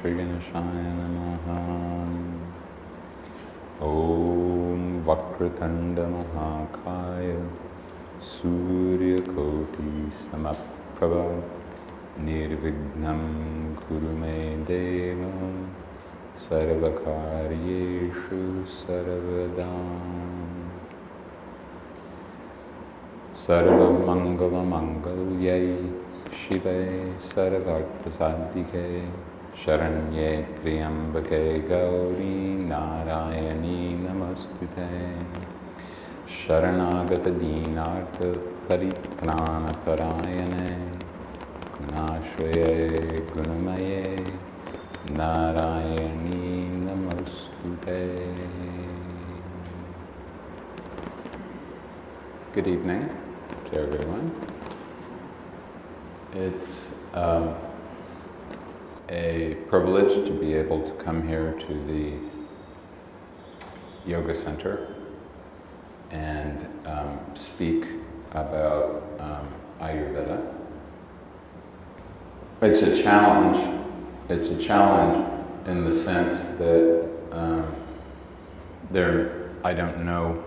Shri Ganeshaya Namaha. Om Vakratanda Mahakaya Surya Koti Samaprabha Nirvignam Kurume Deva Sarvakaryeshu Sarvadam Sarva Mangala Mangalyai Shive Sarvartha Sadhike Sharanye Triambake Gauri Narayani Namostute Sharanagata Dinartha Paritnana Parayane Gunashvaye Gunamaye Narayani Namostute. Good evening to everyone. It's a privilege to be able to come here to the Yoga Center and speak about Ayurveda. It's a challenge. It's a challenge in the sense that I don't know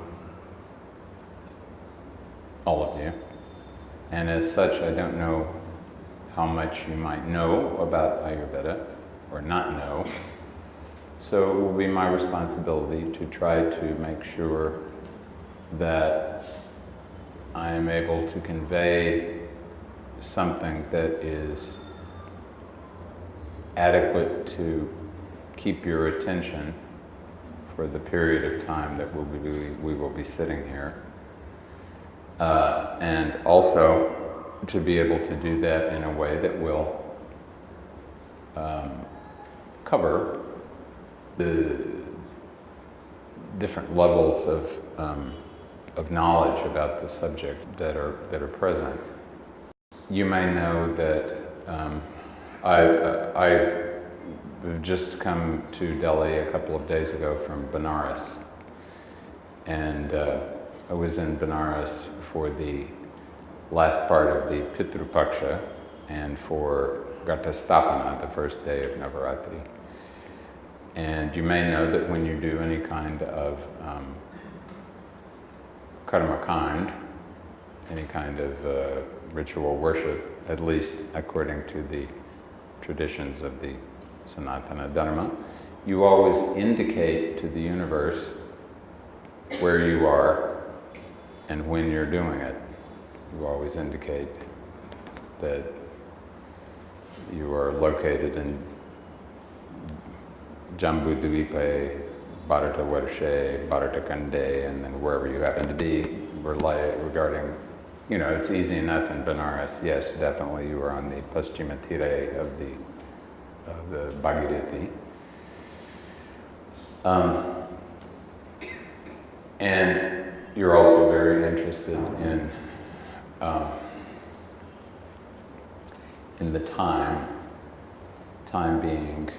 all of you, and as such I don't know how much you might know about Ayurveda or not know. So it will be my responsibility to try to make sure that I am able to convey something that is adequate to keep your attention for the period of time that we will be sitting here. And also to be able to do that in a way that will cover the different levels of knowledge about the subject that are present. You may know that I've just come to Delhi a couple of days ago from Benares, and I was in Benares for the last part of the Pitru Paksha and for Ghatastapana, the first day of Navaratri. And you may know that when you do any kind of karma kind, any kind of ritual worship, at least according to the traditions of the Sanatana Dharma, you always indicate to the universe where you are and when you're doing it. You always indicate that you are located in Jambudvipe, Bharata Varshe, Bharata Kande, and then wherever you happen to be, regarding, you know, it's easy enough in Benares. Yes, definitely you are on the Paschima Tire of the Bhagirathi. And you're also very interested in the time being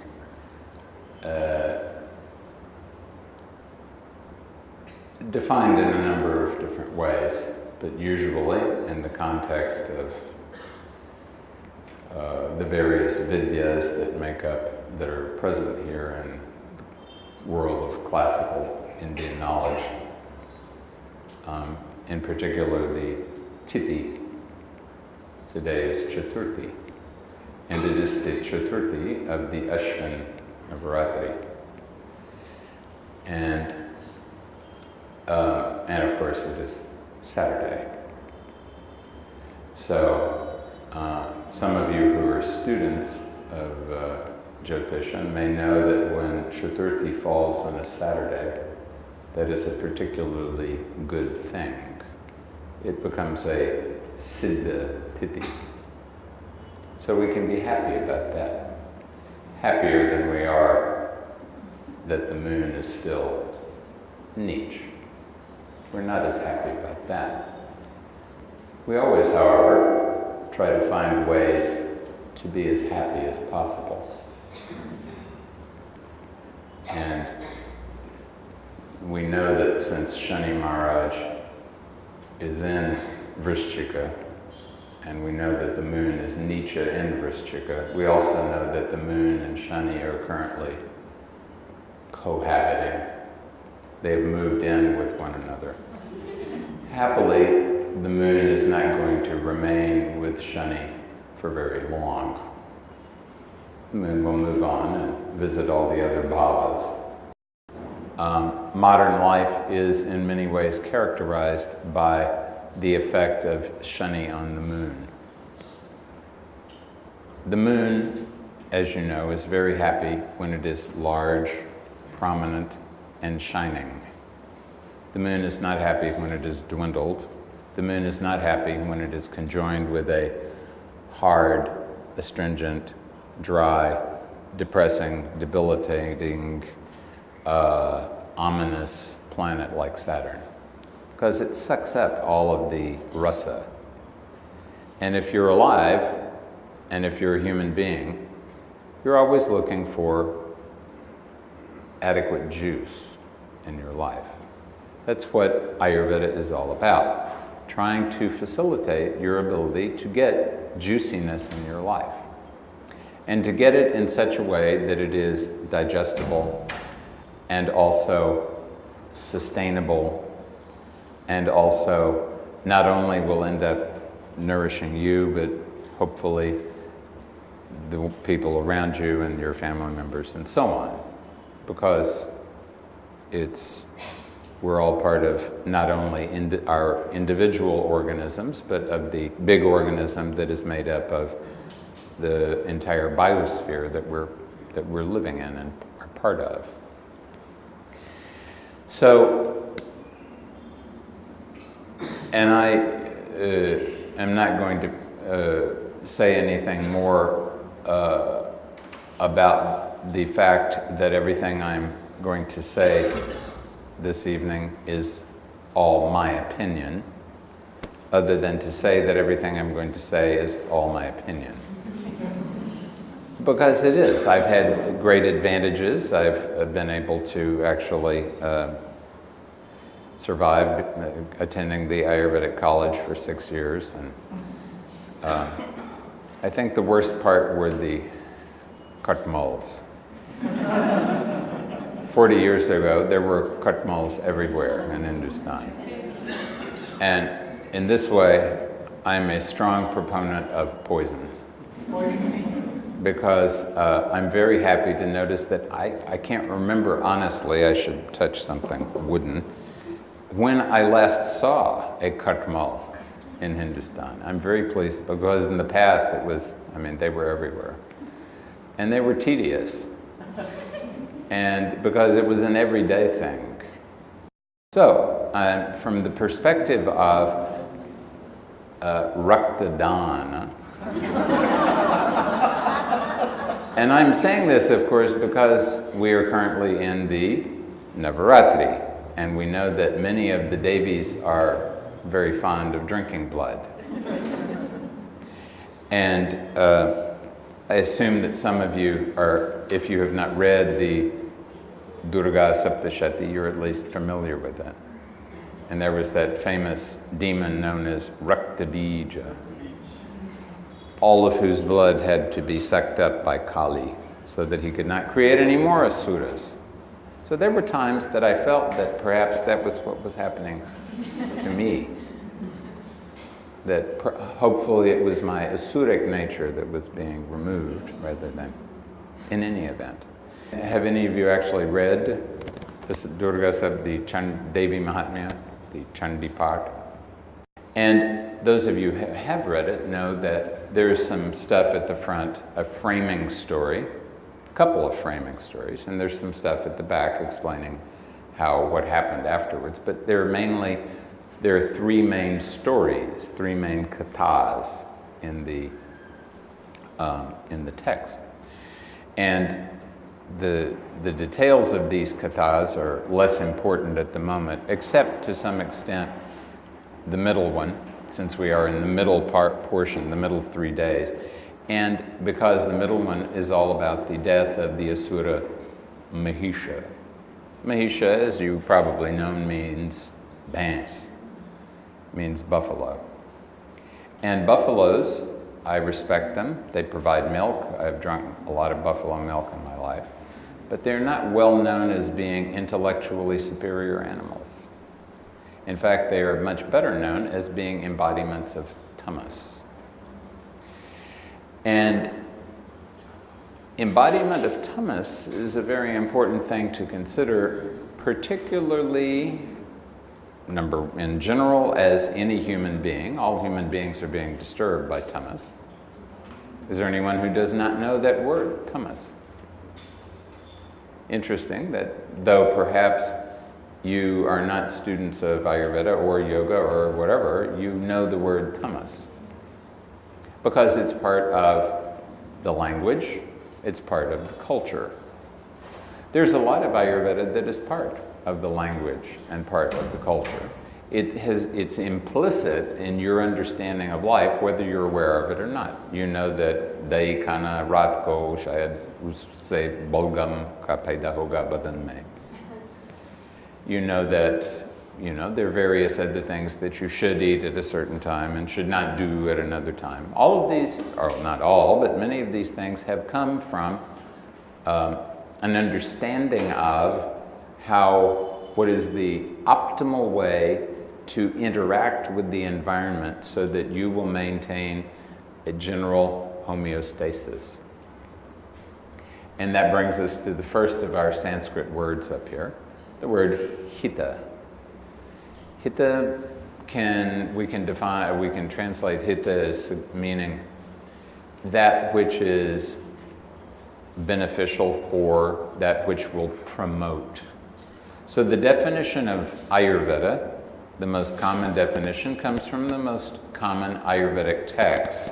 defined in a number of different ways, but usually in the context of the various vidyas that are present here in the world of classical Indian knowledge. In particular, the Tithi. Today is Chaturthi, and it is the Chaturthi of the Ashwin Navaratri. And of course it is Saturday. So some of you who are students of Jyotisha may know that when Chaturthi falls on a Saturday, that is a particularly good thing. It becomes a Siddha Tithi. So we can be happy about that. Happier than we are that the moon is still Neech. We're not as happy about that. We always, however, try to find ways to be as happy as possible. And we know that since Shani Maharaj is in Vrishchika, and we know that the moon is Nietzsche in Vrishchika. We also know that the moon and Shani are currently cohabiting. They've moved in with one another. Happily, the moon is not going to remain with Shani for very long. The moon will move on and visit all the other bhavas. Modern life is in many ways characterized by the effect of Shani on the moon. The moon, as you know, is very happy when it is large, prominent, and shining. The moon is not happy when it is dwindled. The moon is not happy when it is conjoined with a hard, astringent, dry, depressing, debilitating, ominous planet like Saturn, because it sucks up all of the rasa. And if you're alive, and if you're a human being, you're always looking for adequate juice in your life. That's what Ayurveda is all about, trying to facilitate your ability to get juiciness in your life, and to get it in such a way that it is digestible and also sustainable, and also not only will end up nourishing you, but hopefully the people around you and your family members and so on, because we're all part of not only our individual organisms, but of the big organism that is made up of the entire biosphere that we're living in and are part of. So, and I am not going to say anything more about the fact that everything I'm going to say this evening is all my opinion, other than to say that everything I'm going to say is all my opinion. Because it is. I've had great advantages. I've been able to actually survive attending the Ayurvedic college for 6 years. And I think the worst part were the katmals. 40 years ago, there were katmals everywhere in Hindustan. And in this way, I'm a strong proponent of poison. Because I'm very happy to notice that I can't remember, honestly, I should touch something wooden, when I last saw a katmal in Hindustan. I'm very pleased, because in the past they were everywhere. And they were tedious. And because it was an everyday thing. So, from the perspective of Raktadana, and I'm saying this, of course, because we are currently in the Navaratri, and we know that many of the Devis are very fond of drinking blood. And I assume that some of you are, if you have not read the Durga Saptashati, you're at least familiar with it. And there was that famous demon known as Raktabija, all of whose blood had to be sucked up by Kali so that he could not create any more asuras. So there were times that I felt that perhaps that was what was happening to me. That hopefully it was my asuric nature that was being removed rather than, in any event. Have any of you actually read this Durga Sab, the Devi Mahatmya, the Chandi Path? And those of you who have read it know that there's some stuff at the front, a framing story, a couple of framing stories, and there's some stuff at the back explaining what happened afterwards. But there are three main stories, three main kathas in the text. And the details of these kathas are less important at the moment, except to some extent the middle one, since we are in the middle portion, the middle 3 days. And because the middle one is all about the death of the asura Mahisha. Mahisha, as you probably know, means bans, means buffalo. And buffaloes, I respect them. They provide milk. I've drunk a lot of buffalo milk in my life. But they're not well known as being intellectually superior animals. In fact, they are much better known as being embodiments of tamas. And embodiment of tamas is a very important thing to consider, particularly in general, as any human being. All human beings are being disturbed by tamas. Is there anyone who does not know that word, tamas? Interesting that though perhaps you are not students of Ayurveda or yoga or whatever, you know the word tamas. Because it's part of the language, it's part of the culture. There's a lot of Ayurveda that is part of the language and part of the culture. It's implicit in your understanding of life, whether you're aware of it or not. You know that Dai Kana Rat Ko Shayad Say Bolgam Ka Paida Hoga Badan Mein. You know that, there are various other things that you should eat at a certain time and should not do at another time. All of these, or not all, but many of these things have come from an understanding of what is the optimal way to interact with the environment so that you will maintain a general homeostasis. And that brings us to the first of our Sanskrit words up here, the word hita. Hita we can translate hita as meaning that which is beneficial for that which will promote. So the definition of Ayurveda, the most common definition, comes from the most common Ayurvedic text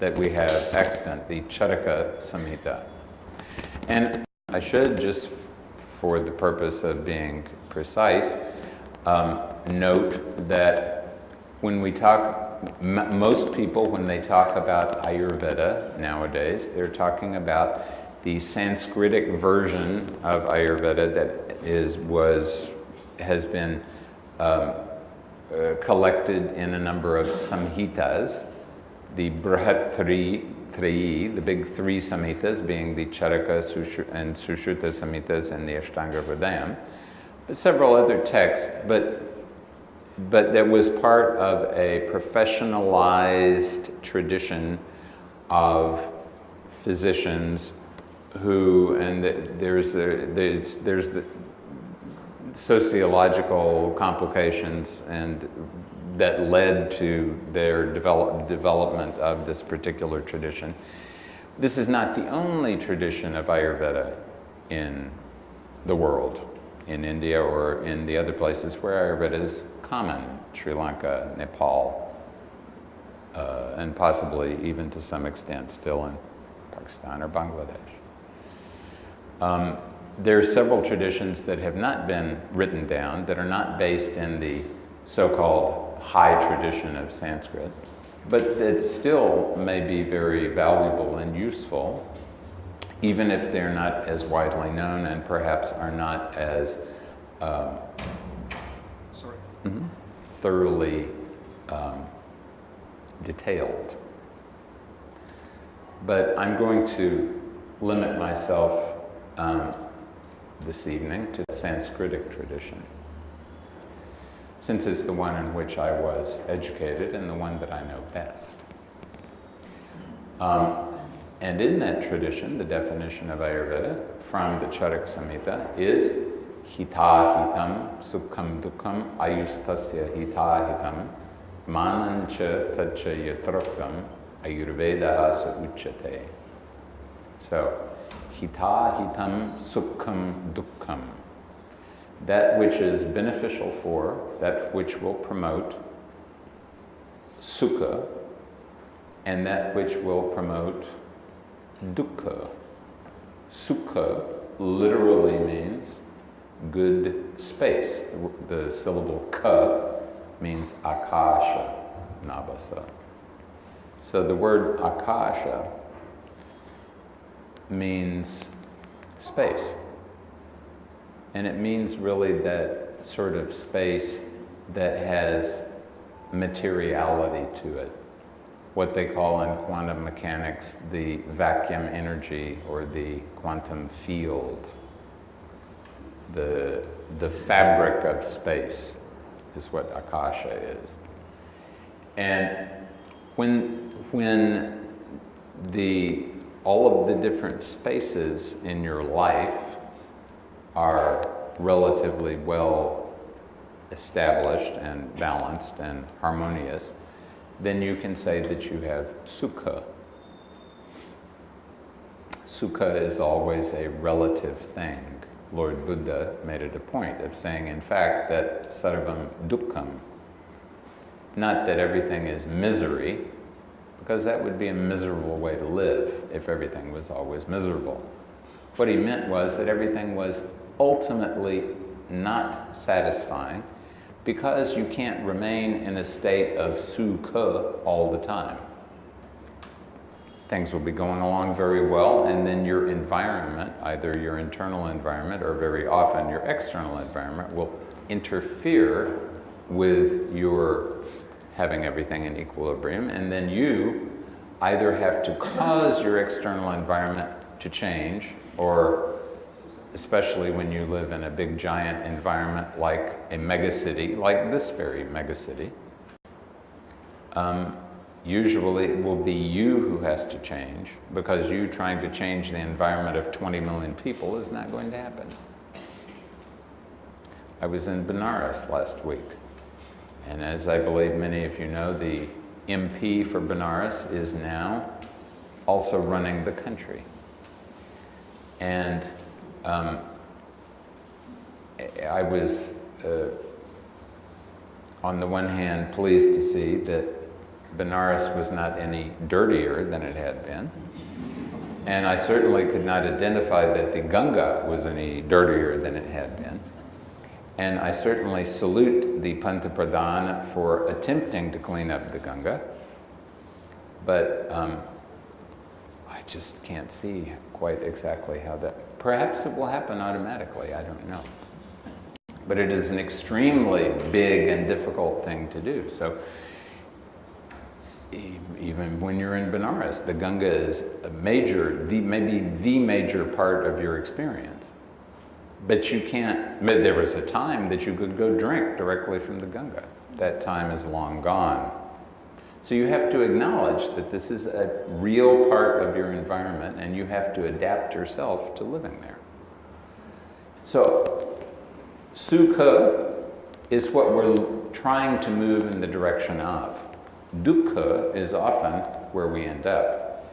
that we have extant, the Charaka Samhita. And I should, just for the purpose of being precise, note that when we talk, most people, when they talk about Ayurveda nowadays, they're talking about the Sanskritic version of Ayurveda that has been collected in a number of samhitas, the Brihat Triyi, the big three samhitas, being the Charaka and Sushruta samhitas and the Ashtanga Hridayam, but several other texts, but that was part of a professionalized tradition of physicians who, and there's the sociological complications and that led to their development of this particular tradition. This is not the only tradition of Ayurveda in the world, in India or in the other places where Ayurveda is common, Sri Lanka, Nepal, and possibly even to some extent still in Pakistan or Bangladesh. There are several traditions that have not been written down, that are not based in the so-called high tradition of Sanskrit, but that still may be very valuable and useful, even if they're not as widely known and perhaps are not as thoroughly detailed. But I'm going to limit myself this evening to the Sanskritic tradition, since it's the one in which I was educated and the one that I know best. And in that tradition, the definition of Ayurveda from the Charaka Samhita is hita hitam sukham dukham ayustasya hita hitam manancha tacha yatroktam ayurveda sa uchate. So, hita hitam sukham dukham. That which is beneficial for, that which will promote sukha, and that which will promote dukkha. Sukha literally means good space. The syllable ka means akasha, nabasa. So the word akasha means space. And it means really that sort of space that has materiality to it. what they call in quantum mechanics the vacuum energy or the quantum field. The fabric of space is what Akasha is. And when all of the different spaces in your life are relatively well established and balanced and harmonious, then you can say that you have sukha. Sukha is always a relative thing. Lord Buddha made it a point of saying, in fact, that sarvam dukkham. Not that everything is misery, because that would be a miserable way to live if everything was always miserable. What he meant was that everything was ultimately not satisfying, because you can't remain in a state of sukha all the time. Things will be going along very well, and then your environment, either your internal environment or very often your external environment, will interfere with your having everything in equilibrium, and then you either have to cause your external environment to change, or especially when you live in a big giant environment like a megacity, like this very megacity, usually it will be you who has to change, because you trying to change the environment of 20 million people is not going to happen. I was in Benares last week, and as I believe many of you know, the MP for Benares is now also running the country. And I was, on the one hand, pleased to see that Benares was not any dirtier than it had been. And I certainly could not identify that the Ganga was any dirtier than it had been. And I certainly salute the Panta Pradhan for attempting to clean up the Ganga. But I just can't see quite exactly how that... Perhaps it will happen automatically, I don't know. But it is an extremely big and difficult thing to do. So even when you're in Benares, the Ganga is a major, maybe the major part of your experience. But you can't, there was a time that you could go drink directly from the Ganga. That time is long gone. So you have to acknowledge that this is a real part of your environment, and you have to adapt yourself to living there. So sukha is what we're trying to move in the direction of. Dukkha is often where we end up.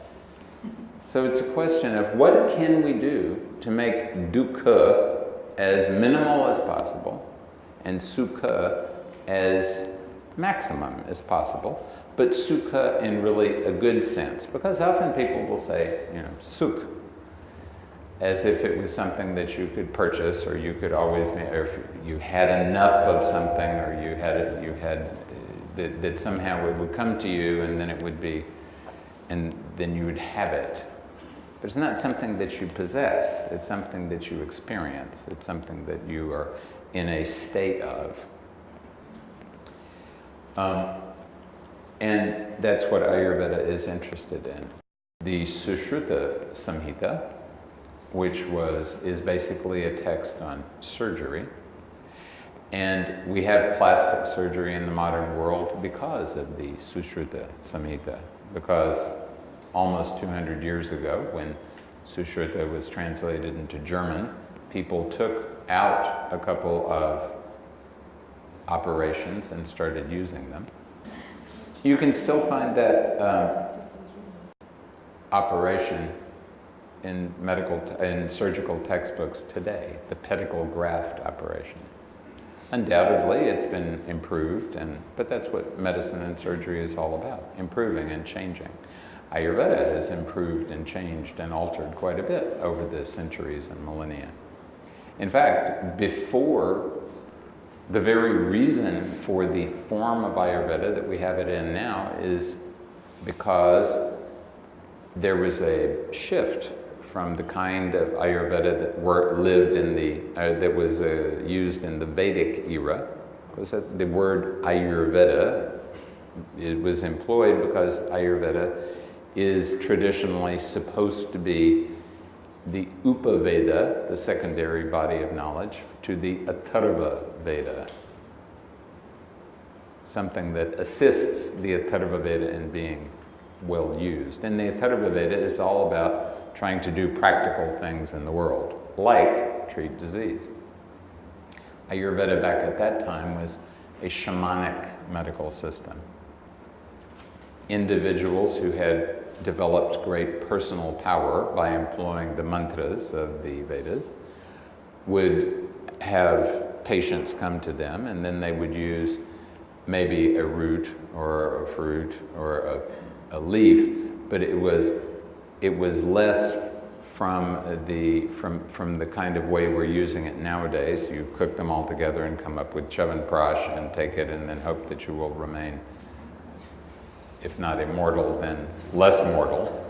So it's a question of what can we do to make dukkha as minimal as possible and sukha as maximum as possible, but sukha in really a good sense. Because often people will say, you know, sukh, as if it was something that you could purchase, or you could always, or if you had enough of something, or you had that somehow it would come to you, and then it would be, and then you would have it. But it's not something that you possess. It's something that you experience. It's something that you are in a state of. And that's what Ayurveda is interested in. The Sushruta Samhita, which is basically a text on surgery. And we have plastic surgery in the modern world because of the Sushruta Samhita, because almost 200 years ago, when Sushruta was translated into German, people took out a couple of operations and started using them. You can still find that operation in surgical textbooks today, the pedicle graft operation. Undoubtedly, it's been improved, but that's what medicine and surgery is all about, improving and changing. Ayurveda has improved and changed and altered quite a bit over the centuries and millennia. In fact, before, the very reason for the form of Ayurveda that we have it in now is because there was a shift from the kind of Ayurveda that lived in that was used in the Vedic era. Because the word Ayurveda it was employed because Ayurveda is traditionally supposed to be the Upaveda, the secondary body of knowledge, to the Atharva Veda, something that assists the Atharva Veda in being well used. And the Atharva Veda is all about trying to do practical things in the world, like treat disease. Ayurveda back at that time was a shamanic medical system. Individuals who had developed great personal power by employing the mantras of the Vedas would have patients come to them, and then they would use maybe a root or a fruit or a leaf, but it was less from the kind of way we're using it nowadays. You cook them all together and come up with Chyavanprash and take it and then hope that you will remain, if not immortal, then less mortal.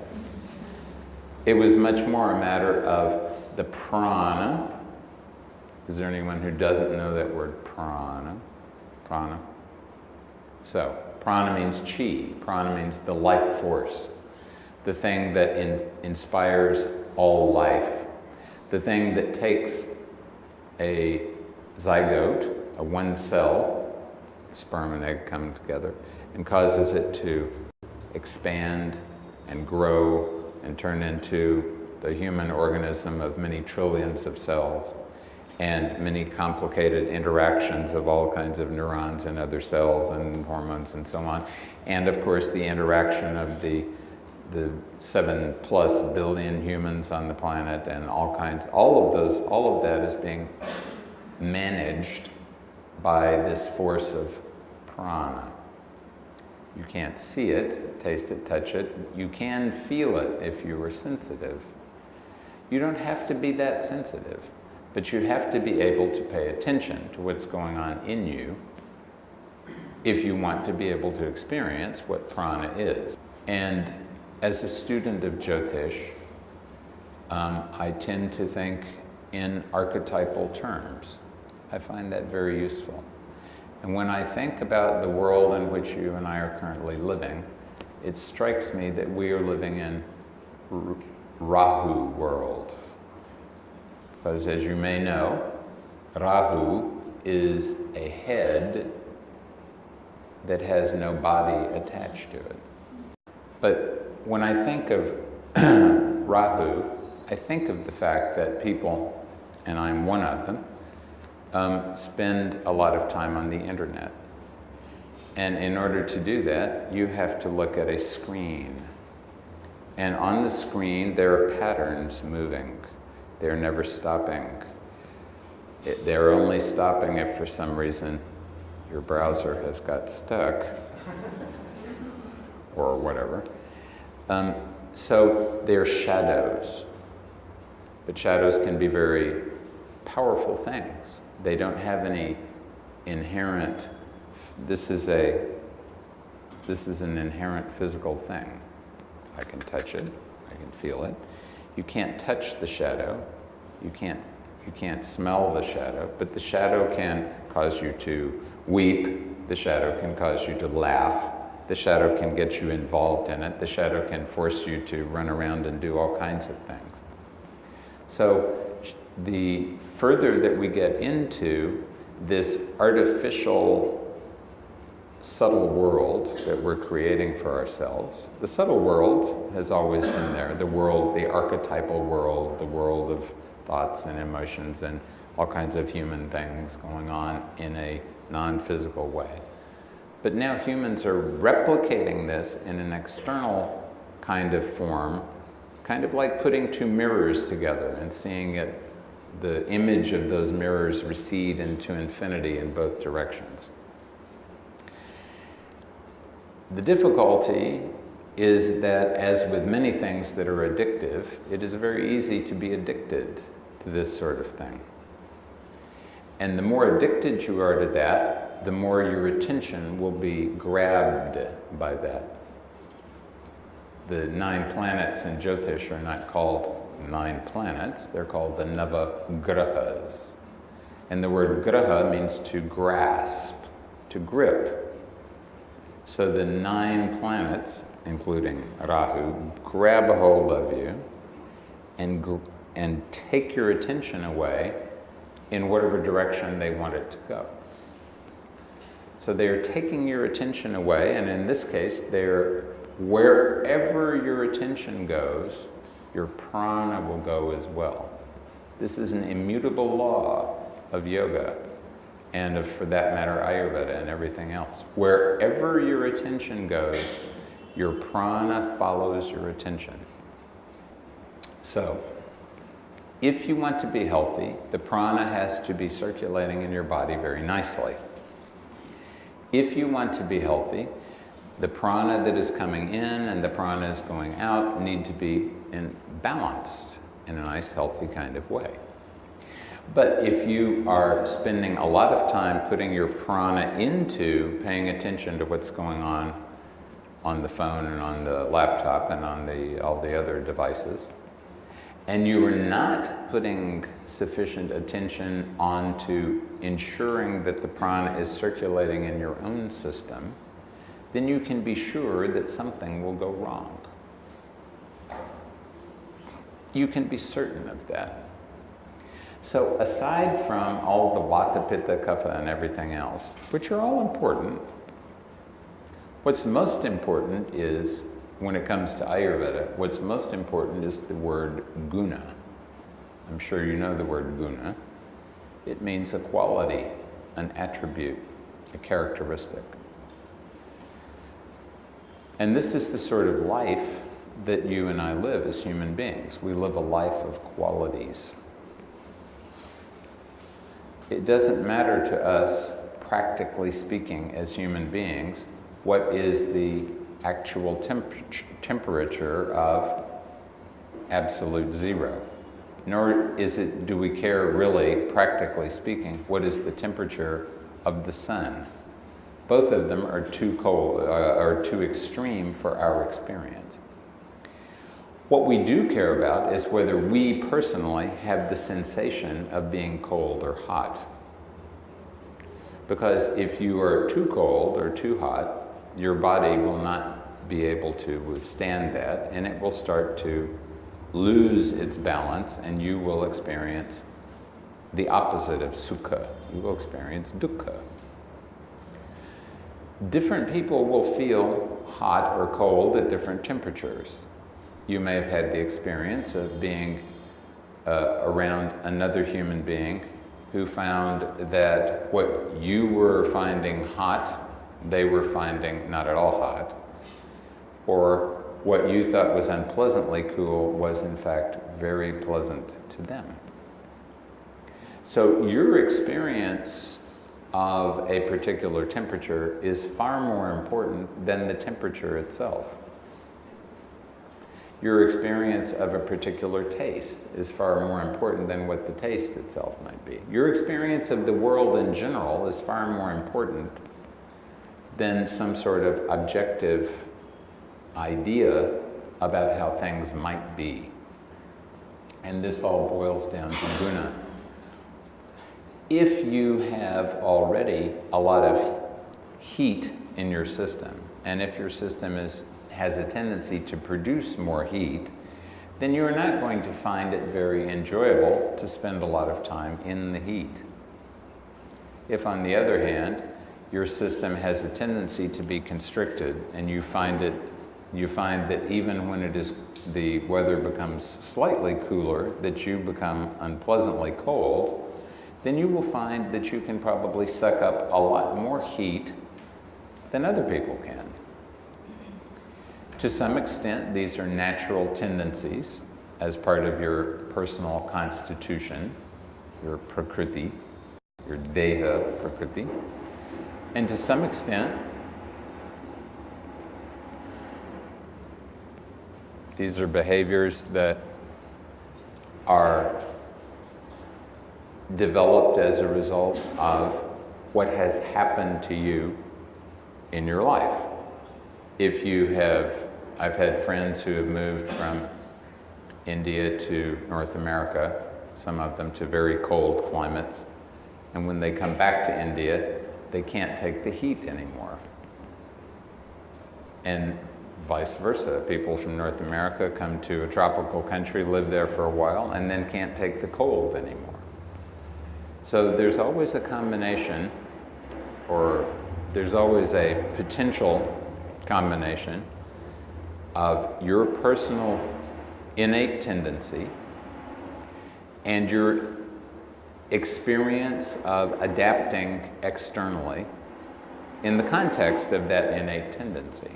It was much more a matter of the prana. Is there anyone who doesn't know that word prana? Prana. So, prana means chi. Prana means the life force. The thing that inspires all life. The thing that takes a zygote, a one cell, sperm and egg come together, and causes it to expand and grow and turn into the human organism of many trillions of cells and many complicated interactions of all kinds of neurons and other cells and hormones and so on. And of course the interaction of the 7+ billion humans on the planet and all of that is being managed by this force of prana. You can't see it, taste it, touch it. You can feel it if you were sensitive. You don't have to be that sensitive, but you have to be able to pay attention to what's going on in you if you want to be able to experience what prana is. And as a student of Jyotish, I tend to think in archetypal terms. I find that very useful. And when I think about the world in which you and I are currently living, it strikes me that we are living in Rahu world. Because as you may know, Rahu is a head that has no body attached to it. But when I think of Rahu, I think of the fact that people, and I'm one of them, spend a lot of time on the internet. And in order to do that, you have to look at a screen. And on the screen, there are patterns moving. They're never stopping. They're only stopping if for some reason your browser has got stuck or whatever. So they're shadows. But shadows can be very powerful things. They don't have any inherent, this is an inherent physical thing. I can touch it, I can feel it. You can't touch the shadow, you can't smell the shadow, but the shadow can cause you to weep, the shadow can cause you to laugh, the shadow can get you involved in it, the shadow can force you to run around and do all kinds of things. So the further that we get into this artificial subtle world that we're creating for ourselves, the subtle world has always been there, the world, the archetypal world, the world of thoughts and emotions and all kinds of human things going on in a non-physical way. But now humans are replicating this in an external kind of form, kind of like putting two mirrors together and seeing it, the image of those mirrors recede into infinity in both directions. The difficulty is that, as with many things that are addictive, it is very easy to be addicted to this sort of thing. And the more addicted you are to that, the more your attention will be grabbed by that. The 9 planets in Jyotish are not called 9 planets, they're called the Navagrahas. And the word graha means to grasp, to grip. So the 9 planets, including Rahu, grab a hold of you and take your attention away in whatever direction they want it to go. So they're taking your attention away, and in this case, wherever your attention goes, your prana will go as well. This is an immutable law of yoga and of, for that matter, Ayurveda and everything else. Wherever your attention goes, your prana follows your attention. So, if you want to be healthy, the prana has to be circulating in your body very nicely. If you want to be healthy, the prana that is coming in and the prana is going out need to be balanced in a nice, healthy kind of way. But if you are spending a lot of time putting your prana into paying attention to what's going on the phone and on the laptop and on all the other devices, and you are not putting sufficient attention onto ensuring that the prana is circulating in your own system, then you can be sure that something will go wrong. You can be certain of that. So aside from all the Vata, Pitta, Kapha, and everything else, which are all important, what's most important is, when it comes to Ayurveda, what's most important is the word guna. I'm sure you know the word guna. It means a quality, an attribute, a characteristic. And this is the sort of life that you and I live as human beings. We live a life of qualities. It doesn't matter to us, practically speaking, as human beings, what is the actual temperature of absolute zero. Nor do we care really, practically speaking, what is the temperature of the sun. Both of them are too cold, or too extreme for our experience. What we do care about is whether we personally have the sensation of being cold or hot. Because if you are too cold or too hot, your body will not be able to withstand that, and it will start to lose its balance, and you will experience the opposite of sukha. You will experience dukkha. Different people will feel hot or cold at different temperatures. You may have had the experience of being around another human being who found that what you were finding hot, they were finding not at all hot. Or what you thought was unpleasantly cool was in fact very pleasant to them. So your experience of a particular temperature is far more important than the temperature itself. Your experience of a particular taste is far more important than what the taste itself might be. Your experience of the world in general is far more important than some sort of objective idea about how things might be. And this all boils down to guna. If you have already a lot of heat in your system, and if your system has a tendency to produce more heat, then you're not going to find it very enjoyable to spend a lot of time in the heat. If, on the other hand, your system has a tendency to be constricted, and you find that even when the weather becomes slightly cooler, that you become unpleasantly cold, then you will find that you can probably suck up a lot more heat than other people can. To some extent, these are natural tendencies as part of your personal constitution, your prakriti, your deha prakriti. And to some extent, these are behaviors that are developed as a result of what has happened to you in your life. I've had friends who have moved from India to North America, some of them to very cold climates, and when they come back to India, they can't take the heat anymore. And vice versa. People from North America come to a tropical country, live there for a while, and then can't take the cold anymore. So there's always a combination, or there's always a potential combination of your personal innate tendency and your experience of adapting externally in the context of that innate tendency.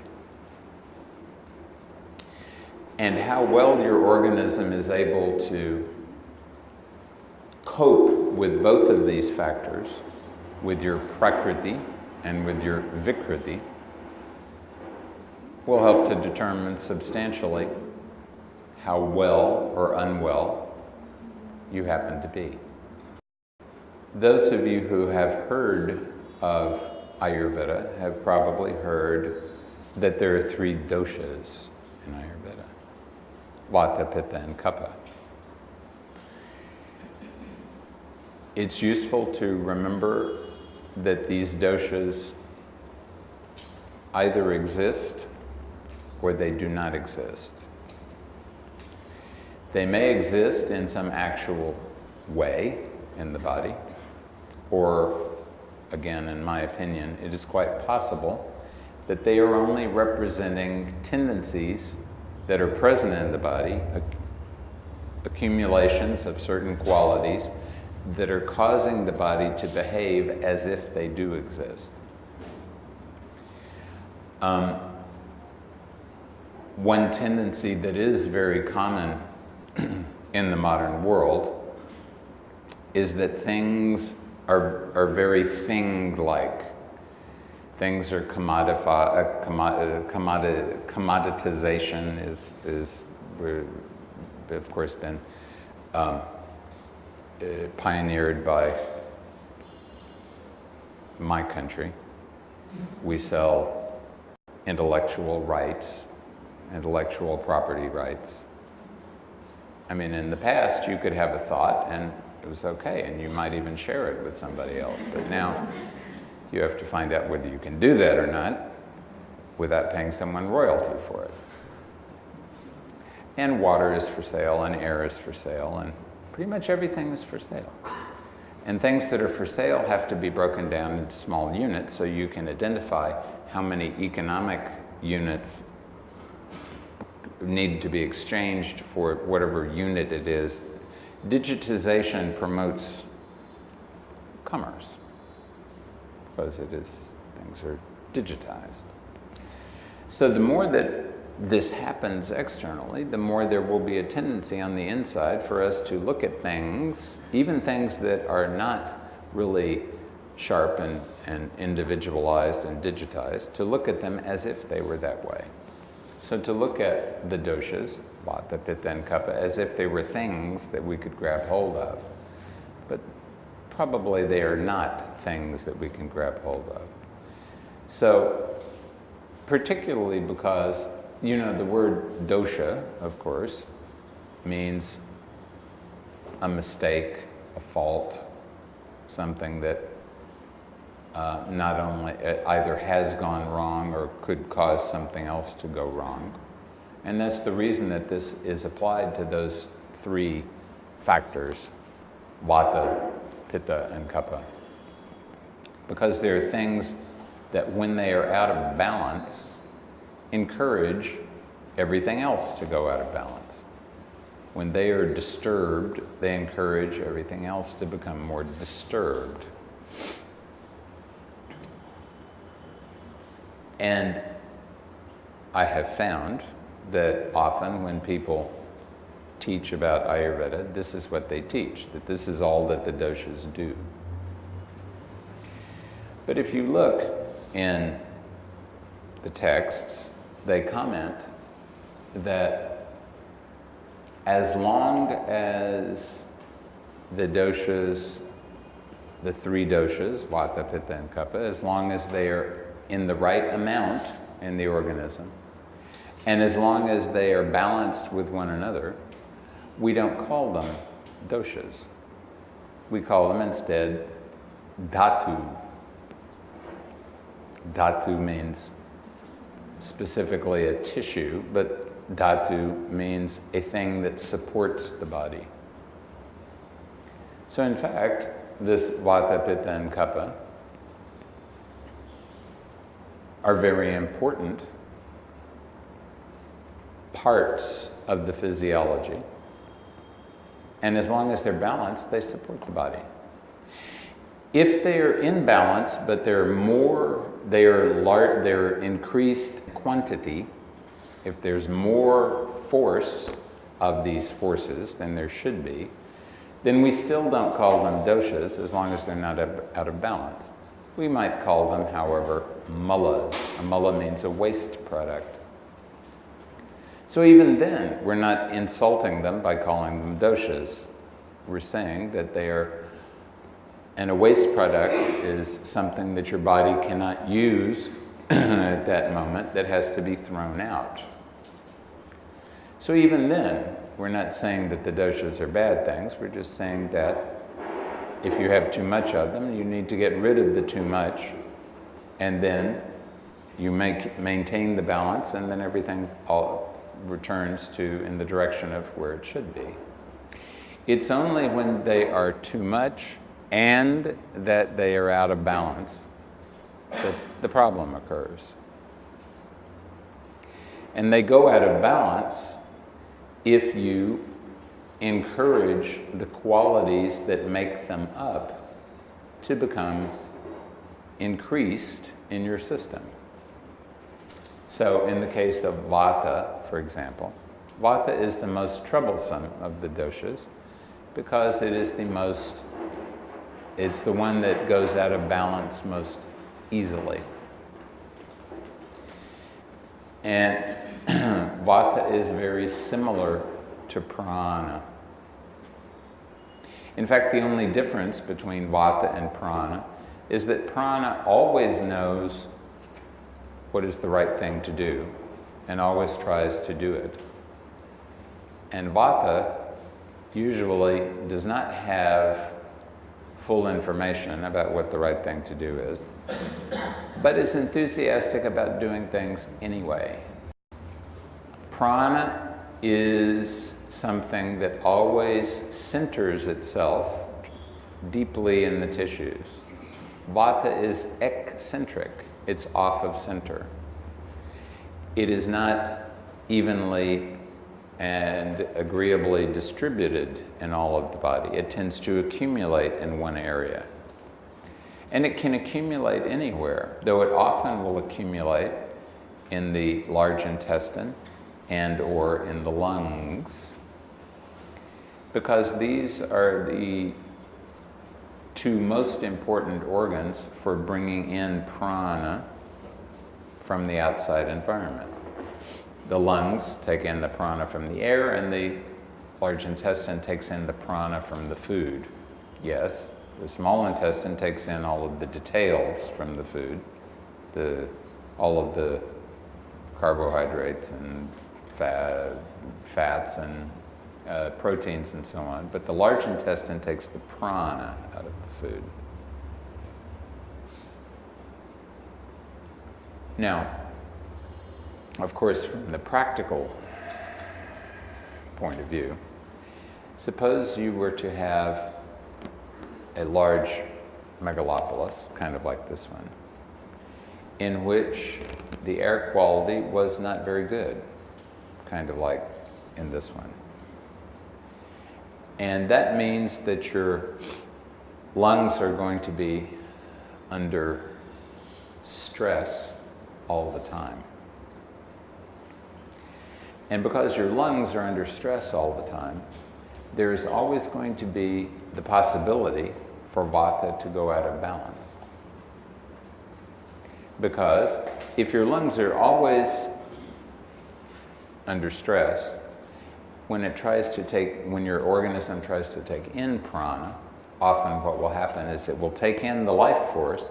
And how well your organism is able to cope with both of these factors, with your prakriti and with your vikriti, will help to determine substantially how well or unwell you happen to be. Those of you who have heard of Ayurveda have probably heard that there are 3 doshas in Ayurveda: Vata, Pitta, and Kapha. It's useful to remember that these doshas either exist or they do not exist. They may exist in some actual way in the body, or, again, in my opinion, it is quite possible that they are only representing tendencies that are present in the body, accumulations of certain qualities that are causing the body to behave as if they do exist. One tendency that is very common in the modern world is that things are very thing-like. Things are commoditization is of course been pioneered by my country. We sell intellectual rights, intellectual property rights. I mean, in the past, you could have a thought and it was okay, and you might even share it with somebody else. But now, you have to find out whether you can do that or not without paying someone royalty for it. And water is for sale, and air is for sale, and pretty much everything is for sale. And things that are for sale have to be broken down into small units so you can identify how many economic units need to be exchanged for whatever unit it is. Digitization promotes commerce because things are digitized. So the more that this happens externally, the more there will be a tendency on the inside for us to look at things, even things that are not really sharp and individualized and digitized, to look at them as if they were that way. So to look at the doshas, Vata, Pitta, and Kapha, as if they were things that we could grab hold of. But probably they are not things that we can grab hold of. So, particularly because, you know, the word dosha, of course, means a mistake, a fault, something that not only either has gone wrong or could cause something else to go wrong. And that's the reason that this is applied to those 3 factors, Vata, Pitta, and Kapha. Because there are things that when they are out of balance, encourage everything else to go out of balance. When they are disturbed, they encourage everything else to become more disturbed. And I have found that often when people teach about Ayurveda, this is what they teach, that this is all that the doshas do. But if you look in the texts, they comment that as long as the doshas, the 3 doshas, Vata, Pitta, and Kapha, as long as they are in the right amount in the organism, and as long as they are balanced with one another, we don't call them doshas. We call them instead dhatu. Dhatu means specifically a tissue, but dhatu means a thing that supports the body. So in fact, this vata, pitta, and kapha are very important parts of the physiology. And as long as they're balanced, they support the body. If they are in balance, but they're increased quantity, if there's more force of these forces than there should be, then we still don't call them doshas as long as they're not out of balance. We might call them, however, mullas. A mulla means a waste product. So even then, we're not insulting them by calling them doshas. We're saying that they are, and a waste product is something that your body cannot use at that moment, that has to be thrown out. So even then, we're not saying that the doshas are bad things. We're just saying that if you have too much of them, you need to get rid of the too much, and then you maintain the balance, and then everything all returns to in the direction of where it should be. It's only when they are too much and that they are out of balance that the problem occurs. And they go out of balance if you encourage the qualities that make them up to become increased in your system. So in the case of vata, for example, vata is the most troublesome of the doshas because it is it's the one that goes out of balance most easily. And vata is very similar to prana. In fact, the only difference between vata and prana is that prana always knows what is the right thing to do and always tries to do it. And vata usually does not have full information about what the right thing to do is, but is enthusiastic about doing things anyway. Prana is something that always centers itself deeply in the tissues. Vata is eccentric. It's off of center. It is not evenly and agreeably distributed in all of the body. It tends to accumulate in one area. And it can accumulate anywhere, though it often will accumulate in the large intestine and or in the lungs, because these are the two most important organs for bringing in prana from the outside environment. The lungs take in the prana from the air, and the large intestine takes in the prana from the food. Yes, the small intestine takes in all of the details from the food, all of the carbohydrates and fats and proteins and so on, but the large intestine takes the prana out of the food. Now, of course, from the practical point of view, suppose you were to have a large megalopolis, kind of like this one, in which the air quality was not very good, kind of like in this one. And that means that your lungs are going to be under stress all the time. And because your lungs are under stress all the time, there's always going to be the possibility for vata to go out of balance. Because if your lungs are always under stress, when your organism tries to take in prana, often what will happen is it will take in the life force,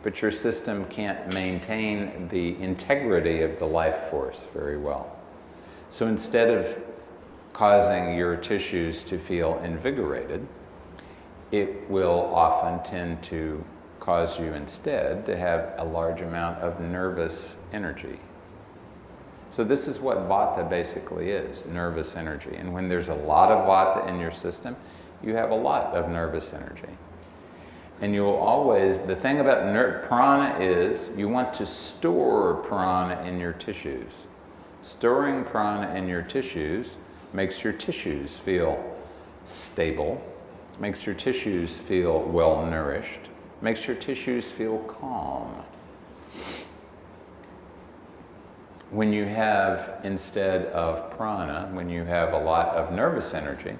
but your system can't maintain the integrity of the life force very well. So instead of causing your tissues to feel invigorated, it will often tend to cause you instead to have a large amount of nervous energy. So this is what vata basically is, nervous energy. And when there's a lot of vata in your system, you have a lot of nervous energy. And you will always, the thing about prana is you want to store prana in your tissues. Storing prana in your tissues makes your tissues feel stable, makes your tissues feel well nourished, makes your tissues feel calm. When you have, instead of prana, when you have a lot of nervous energy,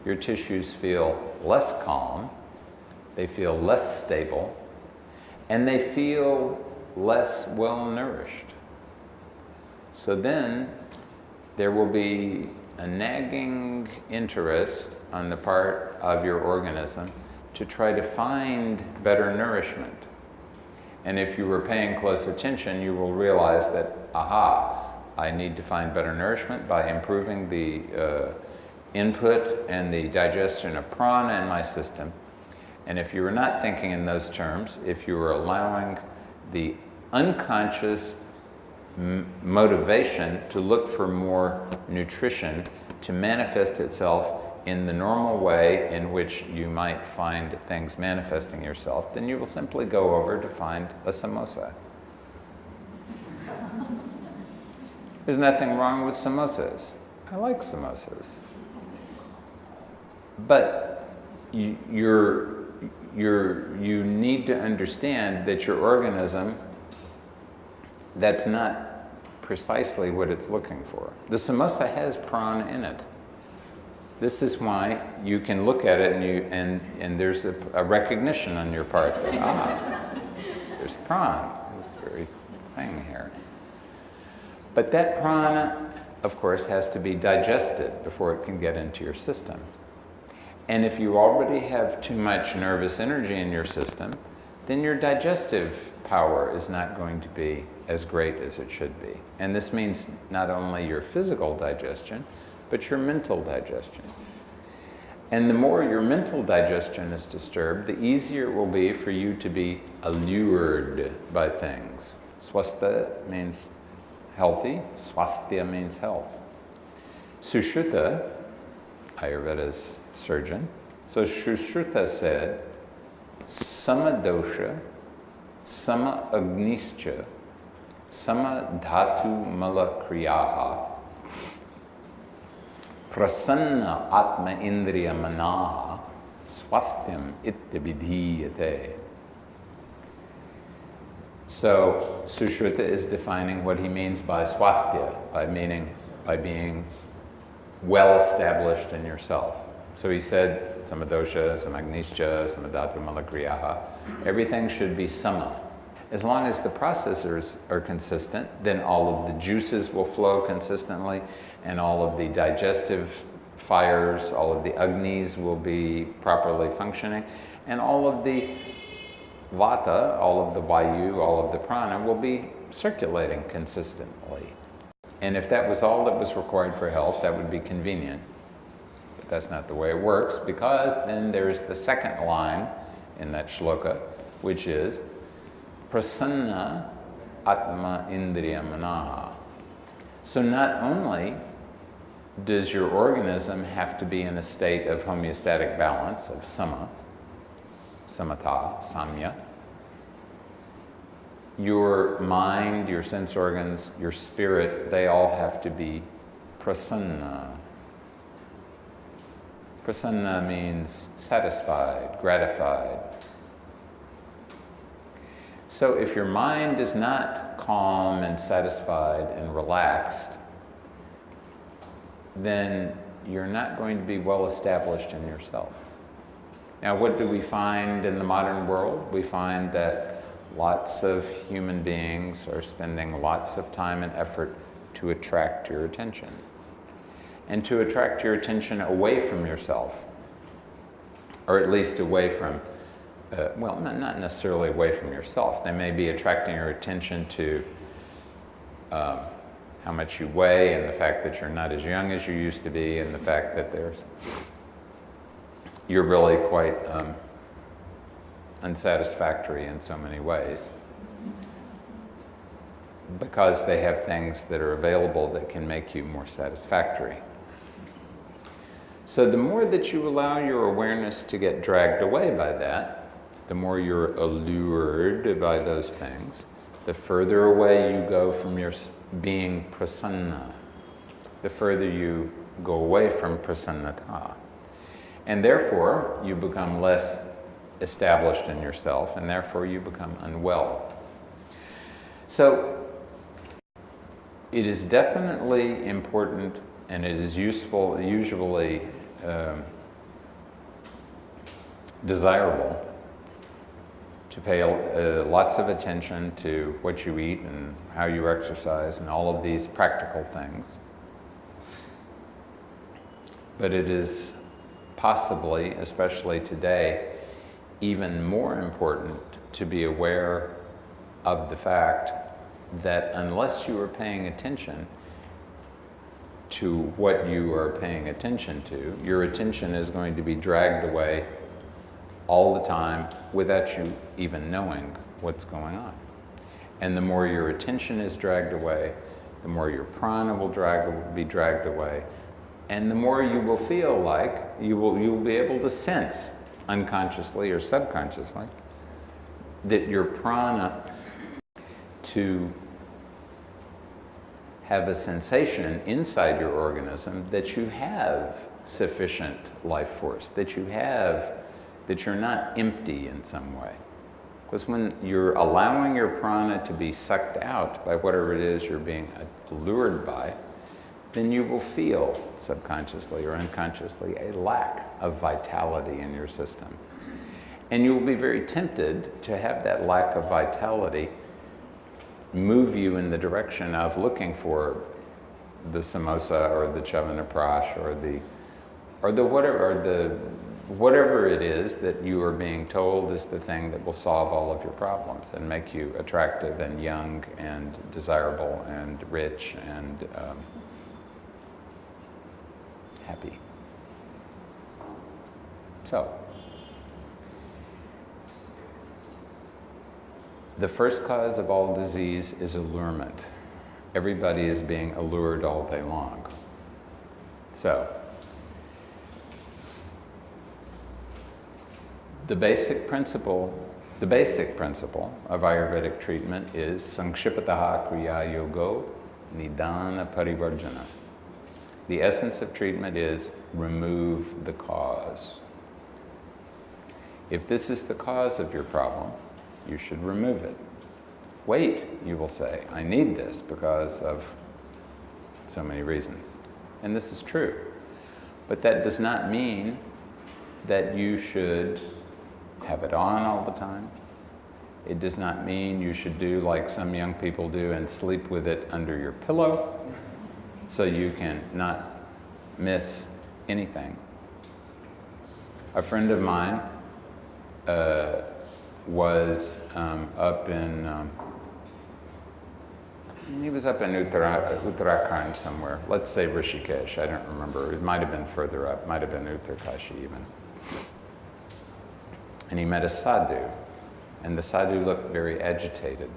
your tissues feel less calm, they feel less stable, and they feel less well nourished. So then there will be a nagging interest on the part of your organism to try to find better nourishment. And if you were paying close attention, you will realize that, aha, I need to find better nourishment by improving the input and the digestion of prana in my system. And if you were not thinking in those terms, if you were allowing the unconscious motivation to look for more nutrition to manifest itself in the normal way in which you might find things manifesting yourself, then you will simply go over to find a samosa. There's nothing wrong with samosas. I like samosas. But you need to understand that your organism, that's not precisely what it's looking for. The samosa has prana in it. This is why you can look at it and there's a recognition on your part that, there's prana, this very thing here. But that prana, of course, has to be digested before it can get into your system. And if you already have too much nervous energy in your system, then your digestive power is not going to be as great as it should be. And this means not only your physical digestion, but your mental digestion. And the more your mental digestion is disturbed, the easier it will be for you to be allured by things. Swastha means healthy, swasthya means health. Sushruta, Ayurveda's surgeon, so Sushruta said, sama dosha, sama agnischa, sama dhatu mala kriyaha, prasanna atma indriya manaha, swasthyam ityabhidhiyate. So Sushruta is defining what he means by swasthya, by being well established in yourself. So he said, samadosha, samagnischa, samadhatu malakriyaha, everything should be sama. As long as the processors are consistent, then all of the juices will flow consistently, and all of the digestive fires, all of the agnis will be properly functioning, and all of the vata, all of the vayu, all of the prana will be circulating consistently. And if that was all that was required for health, that would be convenient. But that's not the way it works, because then there's the second line in that shloka, which is prasanna atma indriya manaha. So not only does your organism have to be in a state of homeostatic balance, of sama, samatha, samya, your mind, your sense organs, your spirit, they all have to be prasanna. Prasanna means satisfied, gratified. So if your mind is not calm and satisfied and relaxed, then you're not going to be well established in yourself. Now, what do we find in the modern world? We find that lots of human beings are spending lots of time and effort to attract your attention. And to attract your attention away from yourself, or at least away from, well, not necessarily away from yourself. They may be attracting your attention to how much you weigh, and the fact that you're not as young as you used to be, and the fact that you're really quite unsatisfactory in so many ways. because they have things that are available that can make you more satisfactory. So the more that you allow your awareness to get dragged away by that, the more you're allured by those things, the further away you go from your being prasanna, the further you go away from prasannata. And therefore, you become less established in yourself, and therefore you become unwell. So, it is definitely important, and it is useful, usually desirable, to pay lots of attention to what you eat and how you exercise and all of these practical things. But it is possibly, especially today, even more important to be aware of the fact that unless you are paying attention to what you are paying attention to, your attention is going to be dragged away all the time without you even knowing what's going on. And the more your attention is dragged away, the more your prana will be dragged away, and the more you will feel like you will be able to sense unconsciously or subconsciously that your prana to have a sensation inside your organism that you have sufficient life force, that you're not empty in some way. Because when you're allowing your prana to be sucked out by whatever it is you're being allured by, then you will feel subconsciously or unconsciously a lack of vitality in your system. And you will be very tempted to have that lack of vitality move you in the direction of looking for the samosa or the chavanaprash or the whatever it is that you are being told is the thing that will solve all of your problems and make you attractive and young and desirable and rich and happy. So, the first cause of all disease is allurement. Everybody is being allured all day long. So, the basic principle of Ayurvedic treatment is Sankshipataha Kriya Yogo Nidana Parivarjana. The essence of treatment is remove the cause. If this is the cause of your problem, you should remove it. Wait, you will say, I need this because of so many reasons. And this is true. But that does not mean that you should have it on all the time. It does not mean you should do like some young people do and sleep with it under your pillow so you can not miss anything. A friend of mine was up in, he was up in Uttarakhand somewhere. Let's say Rishikesh, I don't remember. It might have been further up, might have been Uttarkashi even. And he met a sadhu, and the sadhu looked very agitated.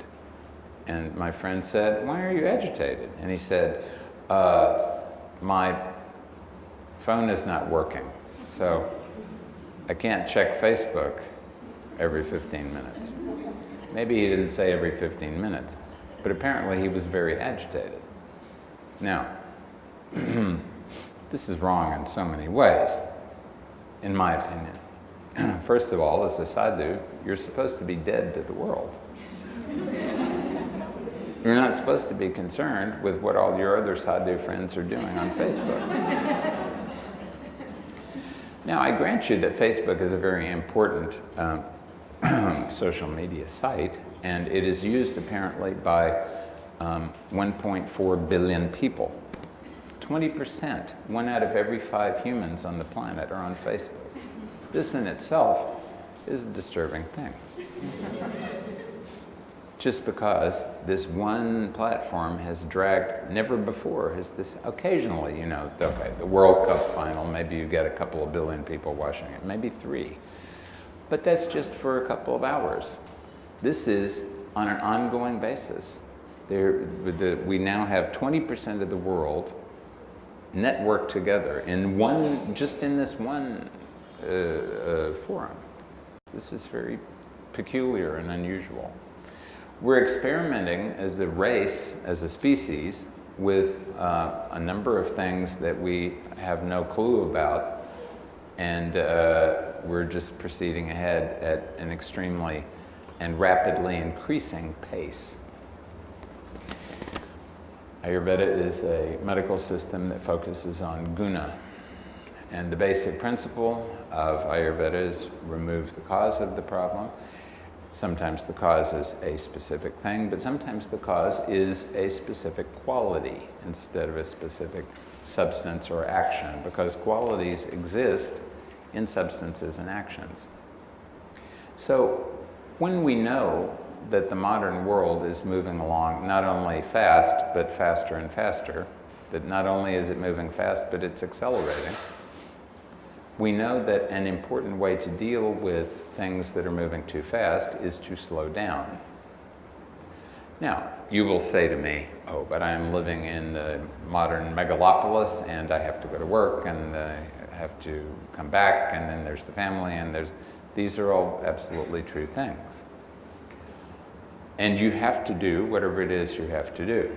And my friend said, why are you agitated? And he said, my phone is not working, so I can't check Facebook every 15 minutes. Maybe he didn't say every 15 minutes, but apparently he was very agitated. Now, this is wrong in so many ways, in my opinion. First of all, as a sadhu, you're supposed to be dead to the world. You're not supposed to be concerned with what all your other sadhu friends are doing on Facebook. Now, I grant you that Facebook is a very important social media site, and it is used apparently by 1.4 billion people. 20%, 1 out of every 5 humans on the planet are on Facebook. This in itself is a disturbing thing. Just because this one platform has dragged, never before has this, occasionally, you know, okay, the World Cup final, maybe you get a couple of billion people watching it, maybe 3. But that's just for a couple of hours. This is on an ongoing basis. We now have 20% of the world networked together in just in this one forum. This is very peculiar and unusual. We're experimenting as a race, as a species, with a number of things that we have no clue about, and we're just proceeding ahead at an extremely and rapidly increasing pace. Ayurveda is a medical system that focuses on guna. And the basic principle of Ayurveda is remove the cause of the problem. Sometimes the cause is a specific thing, but sometimes the cause is a specific quality instead of a specific substance or action, because qualities exist in substances and actions. So when we know that the modern world is moving along not only fast, but faster and faster, that not only is it moving fast, but it's accelerating, we know that an important way to deal with things that are moving too fast is to slow down. Now, you will say to me, oh, but I'm living in the modern megalopolis, and I have to go to work, and I have to come back, and then there's the family, and these are all absolutely true things. And you have to do whatever it is you have to do.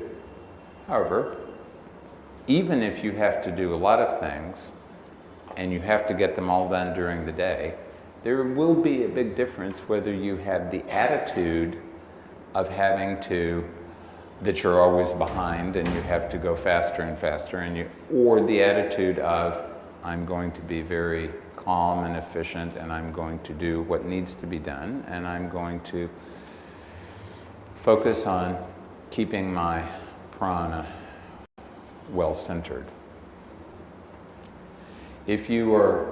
However, even if you have to do a lot of things, and you have to get them all done during the day, there will be a big difference whether you have the attitude of that you're always behind and you have to go faster and faster, or the attitude of, I'm going to be very calm and efficient, and I'm going to do what needs to be done, and I'm going to focus on keeping my prana well-centered. If you are,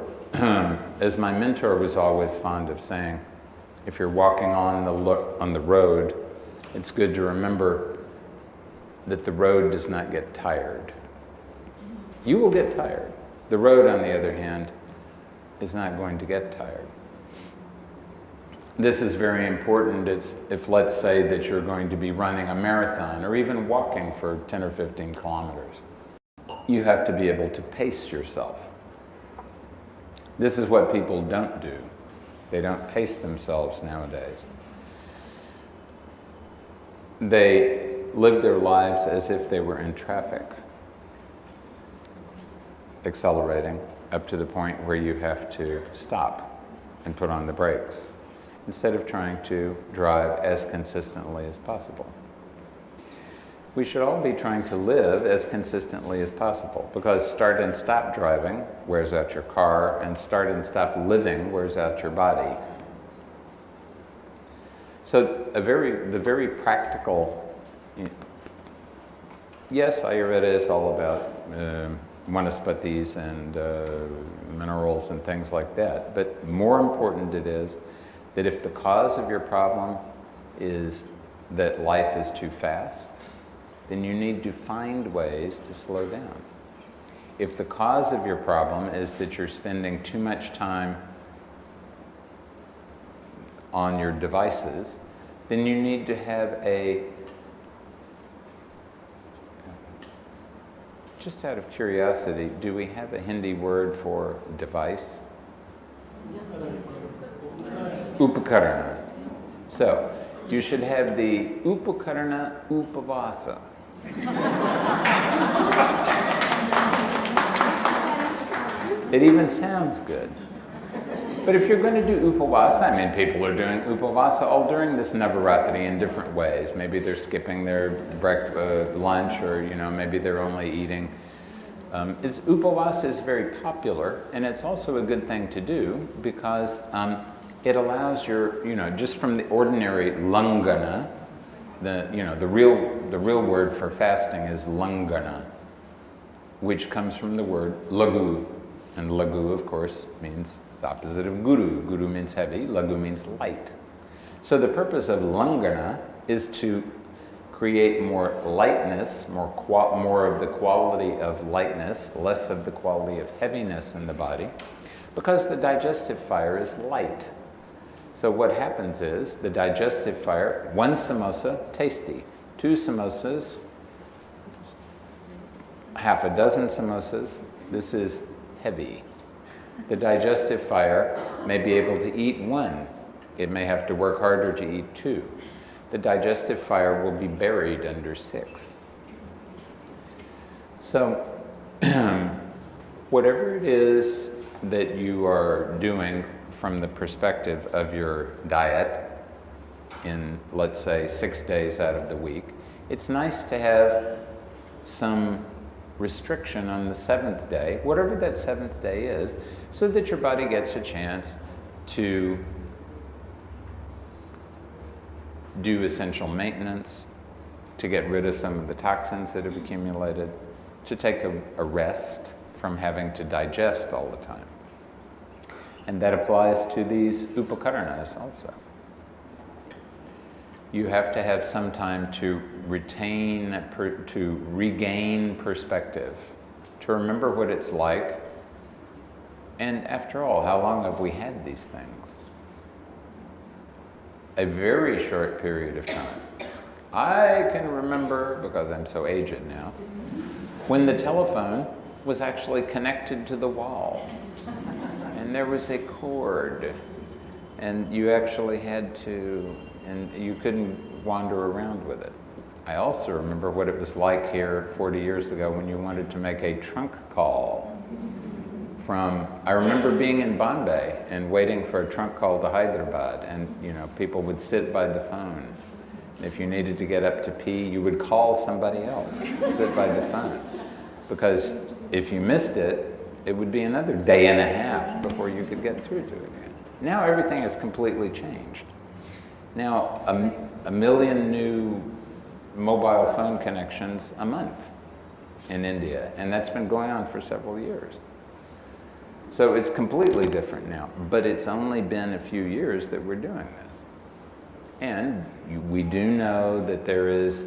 as my mentor was always fond of saying, if you're walking on the road, it's good to remember that the road does not get tired. You will get tired. The road, on the other hand, is not going to get tired. This is very important. If let's say that you're going to be running a marathon or even walking for 10 or 15 kilometers, you have to be able to pace yourself. This is what people don't do. They don't pace themselves nowadays. They live their lives as if they were in traffic, accelerating up to the point where you have to stop and put on the brakes, instead of trying to drive as consistently as possible. We should all be trying to live as consistently as possible, because start and stop driving wears out your car, and start and stop living wears out your body. So the very practical, yes, Ayurveda is all about vanaspatis and minerals and things like that, but more important it is that if the cause of your problem is that life is too fast, then you need to find ways to slow down. If the cause of your problem is that you're spending too much time on your devices, then you need to have just out of curiosity, do we have a Hindi word for device? Upakarana. So, you should have the Upakarana Upavasa. It even sounds good. But if you're going to do Upavasa, I mean, people are doing Upavasa all during this Navaratri in different ways. Maybe they're skipping their lunch, or maybe they're only eating. Upavasa is very popular, and it's also a good thing to do because it allows just from the ordinary langana, the real word for fasting is langana, which comes from the word lagu, and lagu, of course, means it's opposite of guru. Guru means heavy, lagu means light. So the purpose of langana is to create more lightness, more of the quality of lightness, less of the quality of heaviness in the body, because the digestive fire is light. So what happens is the digestive fire, one samosa, tasty. 2 samosas, half a dozen samosas. This is heavy. The digestive fire may be able to eat 1. It may have to work harder to eat 2. The digestive fire will be buried under 6. So, whatever it is that you are doing from the perspective of your diet in, let's say, 6 days out of the week, it's nice to have some restriction on the 7th day, whatever that 7th day is, so that your body gets a chance to do essential maintenance, to get rid of some of the toxins that have accumulated, to take a rest from having to digest all the time. And that applies to these upakaranas also. You have to have some time to regain perspective, to remember what it's like. And after all, how long have we had these things? A very short period of time. I can remember, because I'm so aged now, when the telephone was actually connected to the wall. And there was a cord. And you actually had to, and you couldn't wander around with it. I also remember what it was like here 40 years ago when you wanted to make a trunk call from, I remember being in Bombay and waiting for a trunk call to Hyderabad, and people would sit by the phone. If you needed to get up to pee, you would call somebody else, sit by the phone. Because if you missed it, it would be another day and a half before you could get through to it again. Now everything has completely changed. Now, a million new mobile phone connections a month in India, and that's been going on for several years. So it's completely different now, but it's only been a few years that we're doing this. And we do know that there is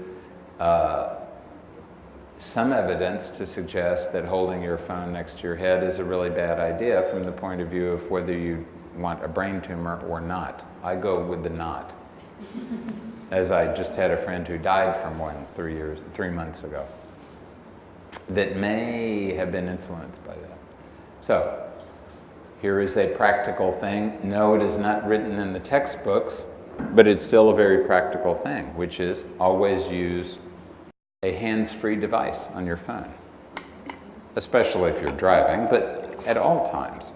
some evidence to suggest that holding your phone next to your head is a really bad idea from the point of view of whether you want a brain tumor or not. I go with the not. As I just had a friend who died from one 3 months ago that may have been influenced by that. So, here is a practical thing. No, it is not written in the textbooks, but it's still a very practical thing, which is always use a hands-free device on your phone, especially if you're driving, but at all times.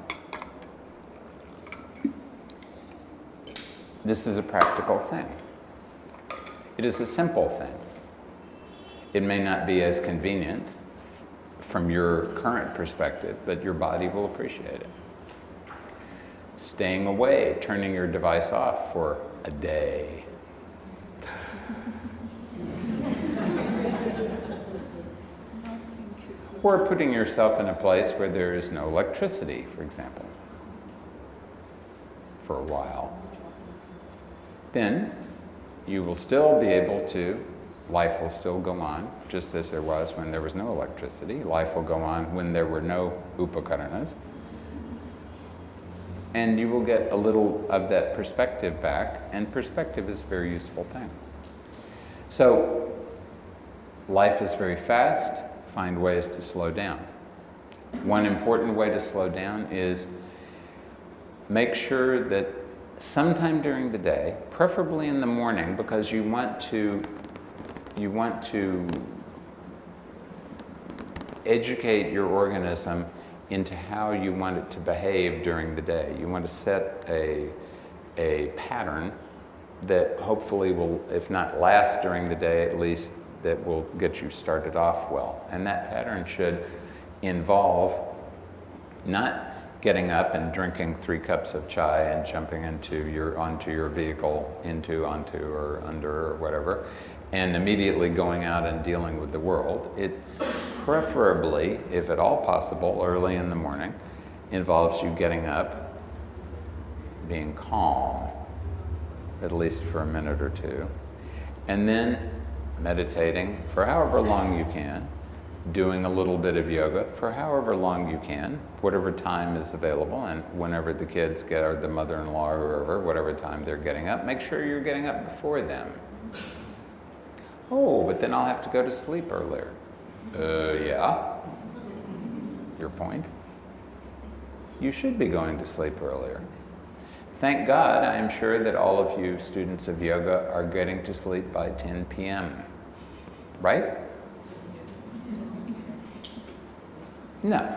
This is a practical thing. It is a simple thing. It may not be as convenient from your current perspective, but your body will appreciate it. Staying away, turning your device off for a day. Or putting yourself in a place where there is no electricity, for example, for a while. Then you will still be able to, life will still go on, just as there was when there was no electricity. Life will go on when there were no upakaranas. And you will get a little of that perspective back, and perspective is a very useful thing. So, life is very fast. Find ways to slow down. One important way to slow down is make sure that sometime during the day, preferably in the morning, because you want to educate your organism into how you want it to behave during the day. You want to set a pattern that hopefully will, if not last during the day, at least that will get you started off well. And that pattern should involve not getting up and drinking 3 cups of chai and jumping onto your vehicle, onto, or under, or whatever, and immediately going out and dealing with the world. It preferably, if at all possible, early in the morning, involves you getting up, being calm, at least for a minute or 2, and then meditating for however long you can, doing a little bit of yoga for however long you can, whatever time is available, and whenever the kids get, or the mother-in-law or whoever, whatever time they're getting up, make sure you're getting up before them. Oh, but then I'll have to go to sleep earlier. Yeah. Your point? You should be going to sleep earlier. Thank God, I am sure that all of you students of yoga are getting to sleep by 10 p.m. Right? No.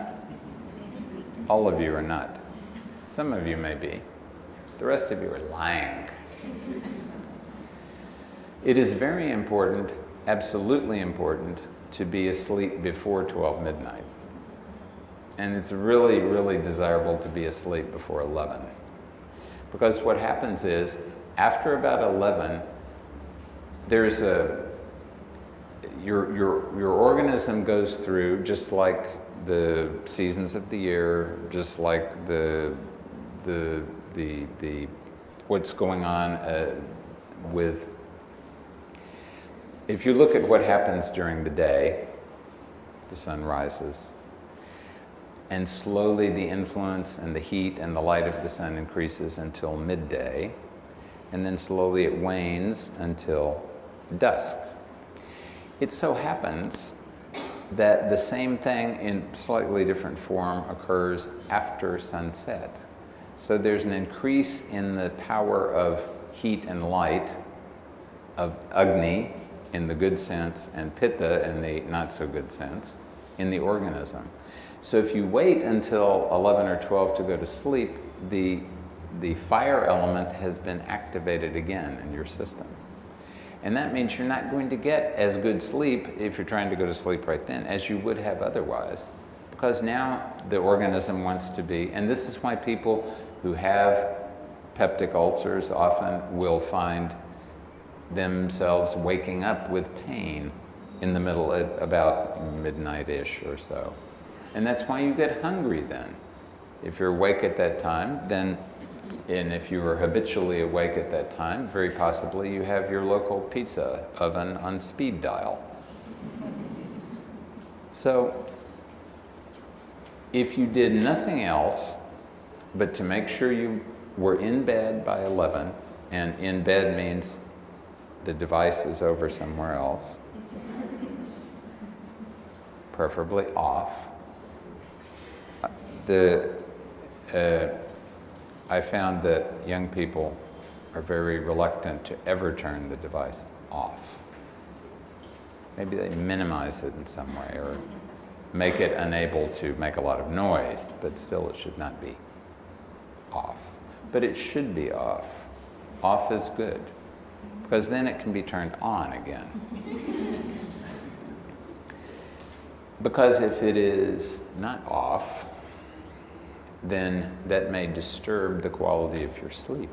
All of you are not. Some of you may be. The rest of you are lying. It is very important, absolutely important, to be asleep before 12 midnight. And it's really, really desirable to be asleep before 11. Because what happens is, after about 11, there's your organism goes through, just like the seasons of the year, just like what's going on with. If you look at what happens during the day, the sun rises, and slowly the influence and the heat and the light of the sun increases until midday, and then slowly it wanes until dusk. It so happens that the same thing in slightly different form occurs after sunset. So there's an increase in the power of heat and light, of Agni in the good sense and Pitta in the not so good sense, in the organism. So if you wait until 11 or 12 to go to sleep, the fire element has been activated again in your system. And that means you're not going to get as good sleep if you're trying to go to sleep right then as you would have otherwise. Because now the organism wants to be, and this is why people who have peptic ulcers often will find themselves waking up with pain in the middle at about midnight-ish or so. And that's why you get hungry then. If you're awake at that time, then, and if you are habitually awake at that time, very possibly you have your local pizza oven on speed dial. So, if you did nothing else but to make sure you were in bed by 11, and in bed means the device is over somewhere else, preferably off. I found that young people are very reluctant to ever turn the device off. Maybe they minimize it in some way or make it unable to make a lot of noise, but still it should not be off. But it should be off. Off is good, because then it can be turned on again. Because if it is not off, then that may disturb the quality of your sleep.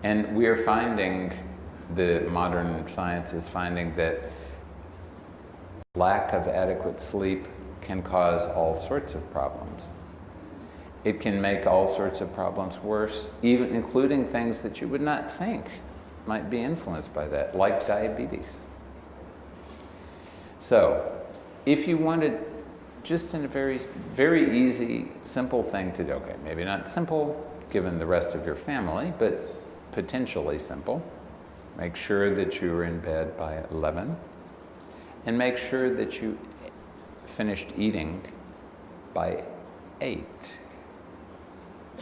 And we are finding, the modern science is finding that lack of adequate sleep can cause all sorts of problems. It can make all sorts of problems worse, even including things that you would not think might be influenced by that, like diabetes. So, if you wanted just in a very, very easy, simple thing to do, okay, maybe not simple given the rest of your family, but potentially simple. Make sure that you're in bed by 11, and make sure that you finished eating by 8.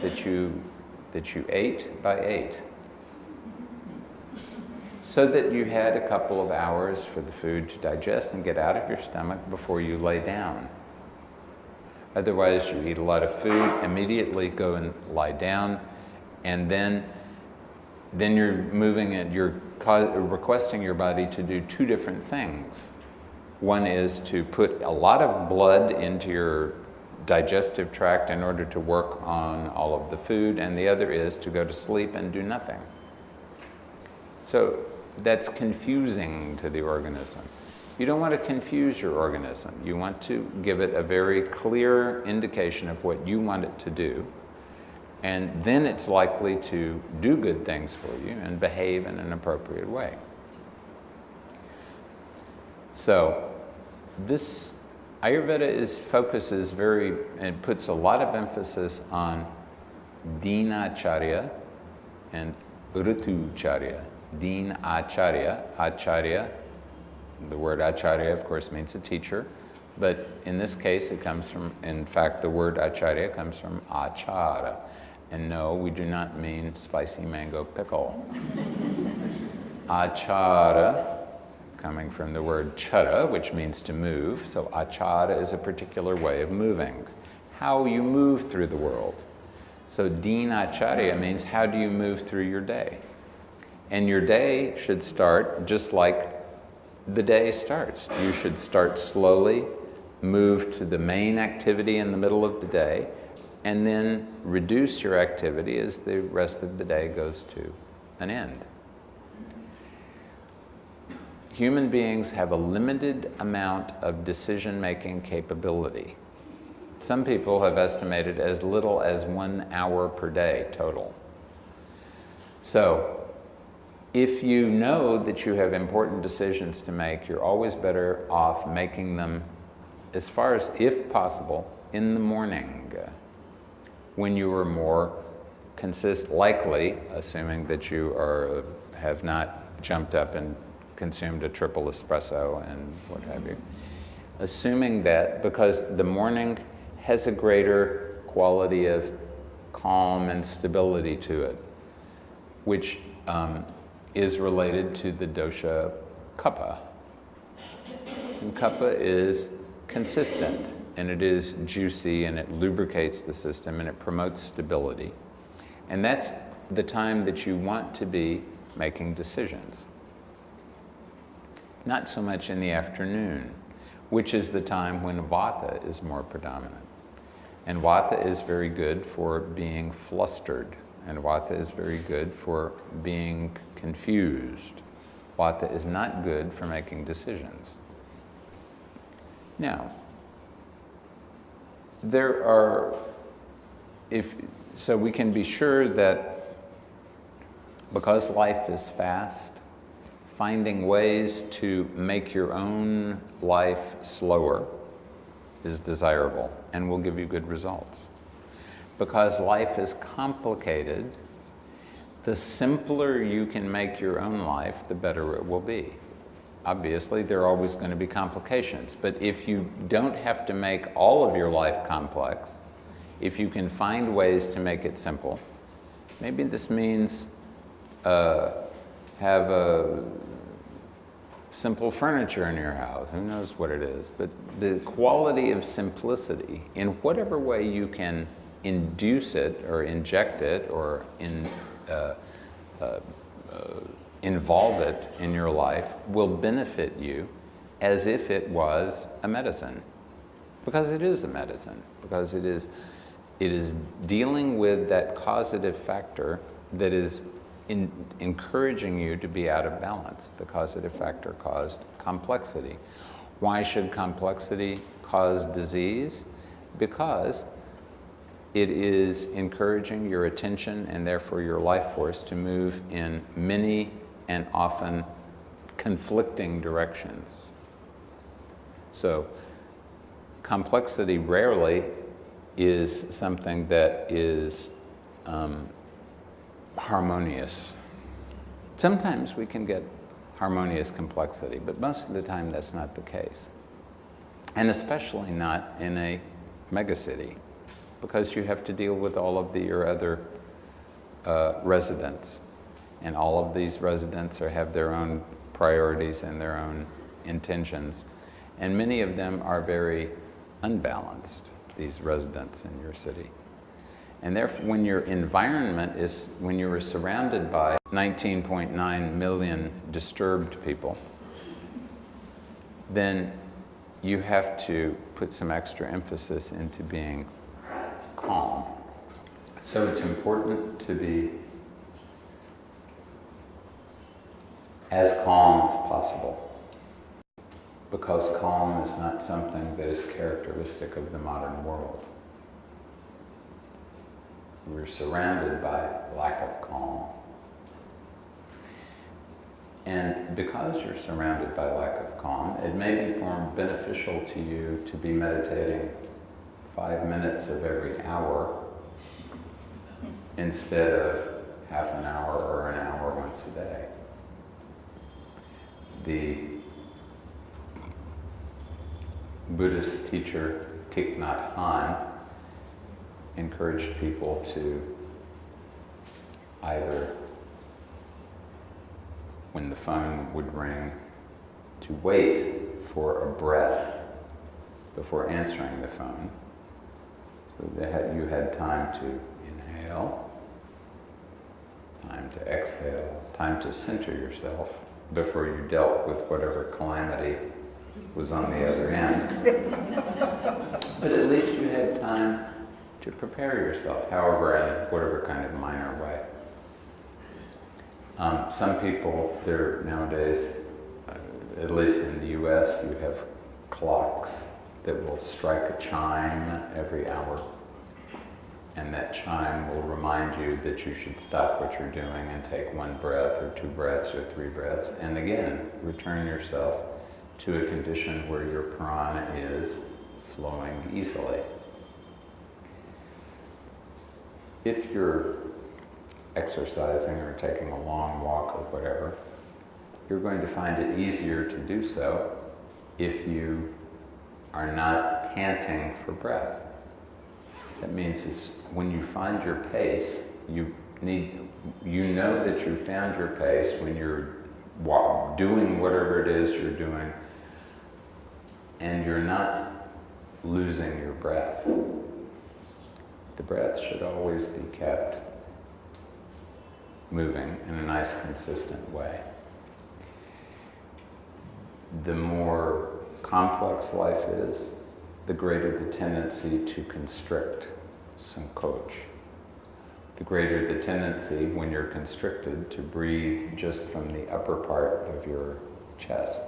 That you ate by 8. So that you had a couple of hours for the food to digest and get out of your stomach before you lay down. Otherwise, you eat a lot of food, immediately go and lie down, and then you're moving it, you're requesting your body to do two different things. One is to put a lot of blood into your digestive tract in order to work on all of the food, and the other is to go to sleep and do nothing. So that's confusing to the organism. You don't want to confuse your organism. You want to give it a very clear indication of what you want it to do, and then it's likely to do good things for you and behave in an appropriate way. So this Ayurveda focuses and puts a lot of emphasis on dinacharya and Ritucharya. Deen Acharya. Acharya, the word Acharya, of course, means a teacher. But in this case, it comes from, in fact, the word Acharya comes from achara. And no, we do not mean spicy mango pickle. Achara, coming from the word chara, which means to move. So achara is a particular way of moving. How you move through the world. So dinacharya means how do you move through your day? And your day should start just like the day starts. You should start slowly, move to the main activity in the middle of the day, and then reduce your activity as the rest of the day goes to an end. Human beings have a limited amount of decision-making capability. Some people have estimated as little as 1 hour per day total. So, if you know that you have important decisions to make, you're always better off making them, as far as, if possible, in the morning, when you are more likely, assuming that you have not jumped up and consumed a triple espresso and what have you. Assuming that, because the morning has a greater quality of calm and stability to it, which is related to the dosha kapha. And kapha is consistent, and it is juicy, and it lubricates the system, and it promotes stability. And that's the time that you want to be making decisions. Not so much in the afternoon, which is the time when vata is more predominant. And vata is very good for being flustered, and vata is very good for being confused. Vata is not good for making decisions. Now, so we can be sure that because life is fast, finding ways to make your own life slower is desirable and will give you good results. Because life is complicated, the simpler you can make your own life, the better it will be. Obviously, there are always going to be complications, but if you don't have to make all of your life complex, if you can find ways to make it simple, maybe this means have a simple furniture in your house. Who knows what it is? But the quality of simplicity, in whatever way you can induce it or inject it or involve it in your life, will benefit you as if it was a medicine. Because it is a medicine. Because it is dealing with that causative factor that is encouraging you to be out of balance. The causative factor caused complexity. Why should complexity cause disease? Because it is encouraging your attention and therefore your life force to move in many and often conflicting directions. So complexity rarely is something that is harmonious. Sometimes we can get harmonious complexity, but most of the time that's not the case. And especially not in a megacity, because you have to deal with all of your other residents. And all of these residents have their own priorities and their own intentions. And many of them are very unbalanced, these residents in your city. And therefore, when your environment is, when you are surrounded by 19.9 million disturbed people, then you have to put some extra emphasis into being calm. So it's important to be as calm as possible, because calm is not something that is characteristic of the modern world. We're surrounded by lack of calm. And because you're surrounded by lack of calm, it may be more beneficial to you to be meditating 5 minutes of every hour instead of half an hour or an hour once a day. The Buddhist teacher Thich Nhat Hanh encouraged people to either, when the phone would ring, to wait for a breath before answering the phone, so that you had time to inhale, time to exhale, time to center yourself before you dealt with whatever calamity was on the other end. But at least you had time to prepare yourself, however, in whatever kind of minor way. Some people, there nowadays, at least in the US, you have clocks that will strike a chime every hour. And that chime will remind you that you should stop what you're doing and take one breath or two breaths or three breaths. And again, return yourself to a condition where your prana is flowing easily. If you're exercising or taking a long walk or whatever, you're going to find it easier to do so if you are not panting for breath. That means when you find your pace, you know that you found your pace when you're doing whatever it is you're doing, and you're not losing your breath. The breath should always be kept moving in a nice, consistent way. The more complex life is, the greater the tendency to constrict, sankoch. The greater the tendency, when you're constricted, to breathe just from the upper part of your chest.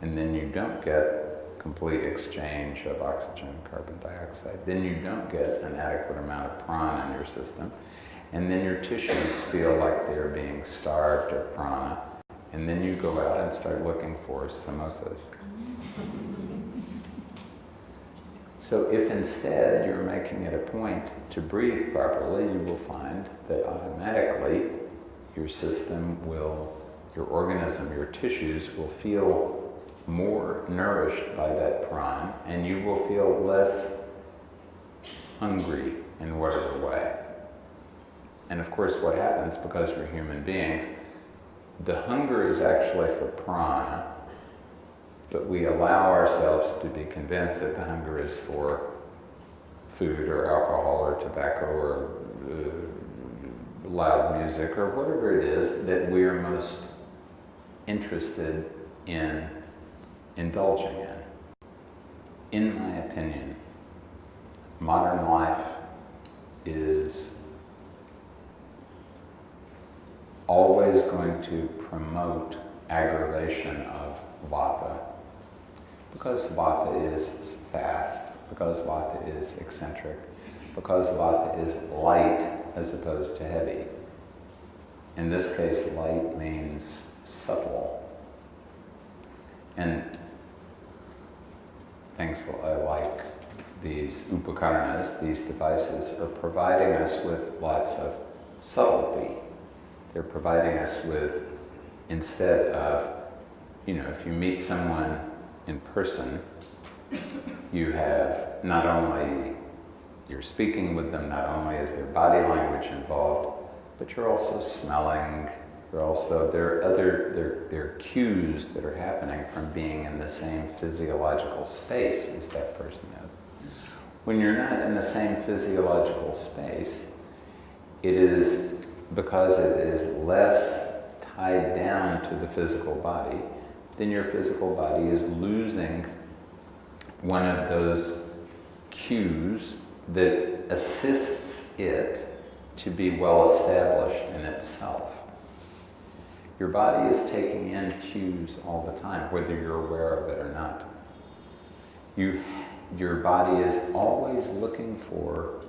And then you don't get complete exchange of oxygen and carbon dioxide. Then you don't get an adequate amount of prana in your system. And then your tissues feel like they're being starved of prana. And then you go out and start looking for samosas. So if instead you're making it a point to breathe properly, you will find that automatically your system will, your organism, your tissues will feel more nourished by that prana, and you will feel less hungry in whatever way. And of course what happens, because we're human beings, the hunger is actually for prana, but we allow ourselves to be convinced that the hunger is for food or alcohol or tobacco or loud music or whatever it is that we are most interested in indulging in. In my opinion, modern life is always going to promote aggravation of vata, because vata is fast, because vata is eccentric, because vata is light as opposed to heavy. In this case, light means subtle. And things like these upakaranas, these devices, are providing us with lots of subtlety. They're providing us with, instead of, if you meet someone in person, you have not only, you're speaking with them, not only is their body language involved, but you're also smelling, there are cues that are happening from being in the same physiological space as that person is. When you're not in the same physiological space, it is because it is less tied down to the physical body, then your physical body is losing one of those cues that assists it to be well established in itself. Your body is taking in cues all the time, whether you're aware of it or not. Your body is always looking for,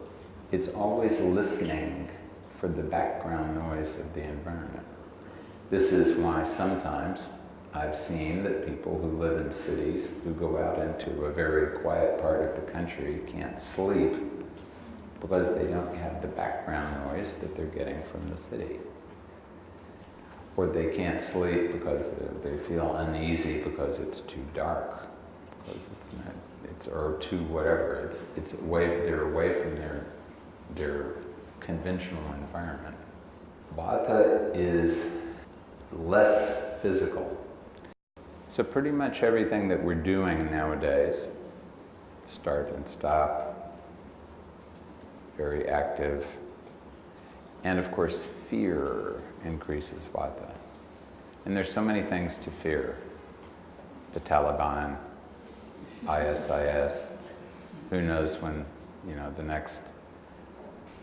it's always listening for the background noise of the environment. This is why sometimes I've seen that people who live in cities, who go out into a very quiet part of the country, can't sleep because they don't have the background noise that they're getting from the city. Or they can't sleep because they feel uneasy because it's too dark, because or too whatever. They're away from their conventional environment. Vata is less physical. So pretty much everything that we're doing nowadays, start and stop, very active, and of course fear increases Vata. And there's so many things to fear. The Taliban, ISIS, who knows when, the next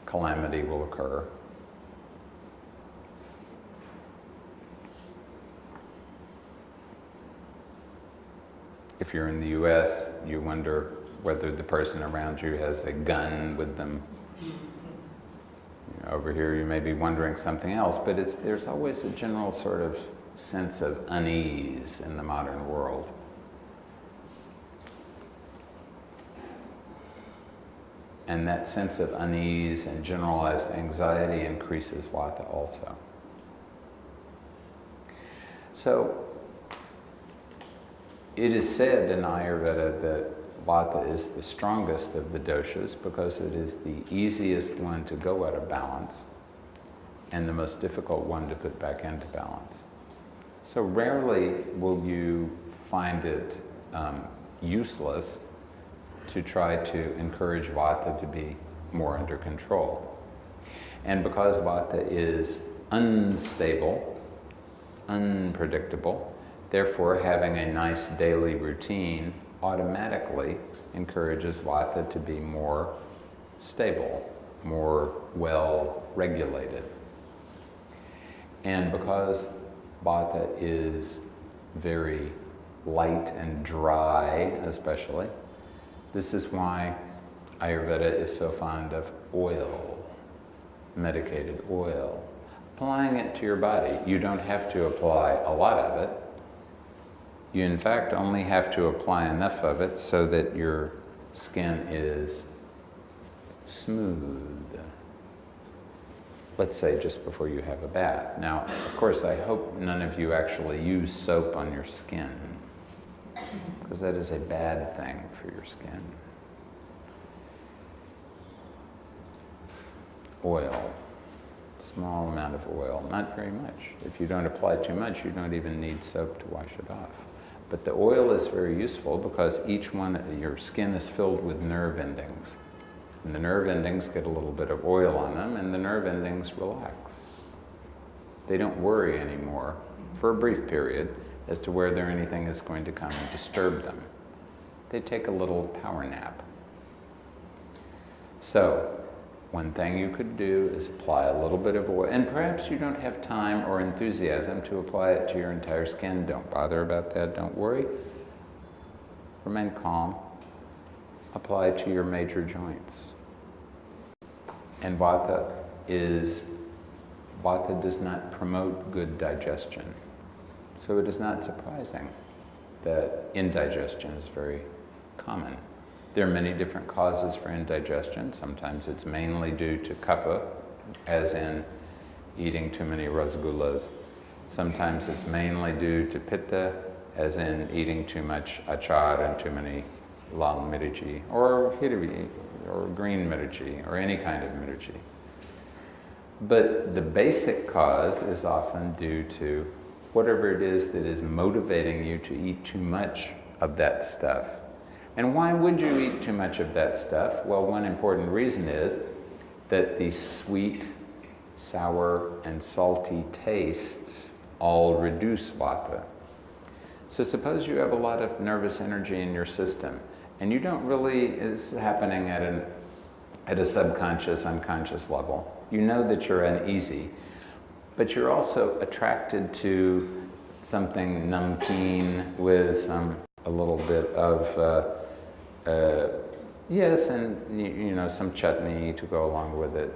calamity will occur. If you're in the US, you wonder whether the person around you has a gun with them. Over here you may be wondering something else, but there's always a general sort of sense of unease in the modern world. And that sense of unease and generalized anxiety increases Vata also. So, it is said in Ayurveda that Vata is the strongest of the doshas because it is the easiest one to go out of balance and the most difficult one to put back into balance. So rarely will you find it useless to try to encourage Vata to be more under control. And because Vata is unstable, unpredictable, therefore having a nice daily routine automatically encourages Vata to be more stable, more well regulated. And because Vata is very light and dry especially, this is why Ayurveda is so fond of oil, medicated oil. Applying it to your body. You don't have to apply a lot of it. You in fact only have to apply enough of it so that your skin is smooth. Let's say just before you have a bath. Now, of course, I hope none of you actually use soap on your skin, because that is a bad thing for your skin. Oil, small amount of oil, not very much. If you don't apply too much, you don't even need soap to wash it off. But the oil is very useful because each one, your skin is filled with nerve endings. And the nerve endings get a little bit of oil on them, and the nerve endings relax. They don't worry anymore for a brief period as to whether anything is going to come and disturb them. They take a little power nap. So, one thing you could do is apply a little bit of oil, and perhaps you don't have time or enthusiasm to apply it to your entire skin. Don't bother about that, don't worry. Remain calm. Apply it to your major joints. And Vata does not promote good digestion. So it is not surprising that indigestion is very common. There are many different causes for indigestion. Sometimes it's mainly due to kapha, as in eating too many rasagullas. Sometimes it's mainly due to pitta, as in eating too much achar and too many lal mirchi, or hirvi, or green mirchi, or any kind of mirchi. But the basic cause is often due to whatever it is that is motivating you to eat too much of that stuff. And why would you eat too much of that stuff? Well, one important reason is that the sweet, sour, and salty tastes all reduce Vata. So suppose you have a lot of nervous energy in your system, and you don't really, it's happening at a subconscious, unconscious level. You know that you're uneasy, but you're also attracted to something namkeen with a little bit of, yes, and some chutney to go along with it.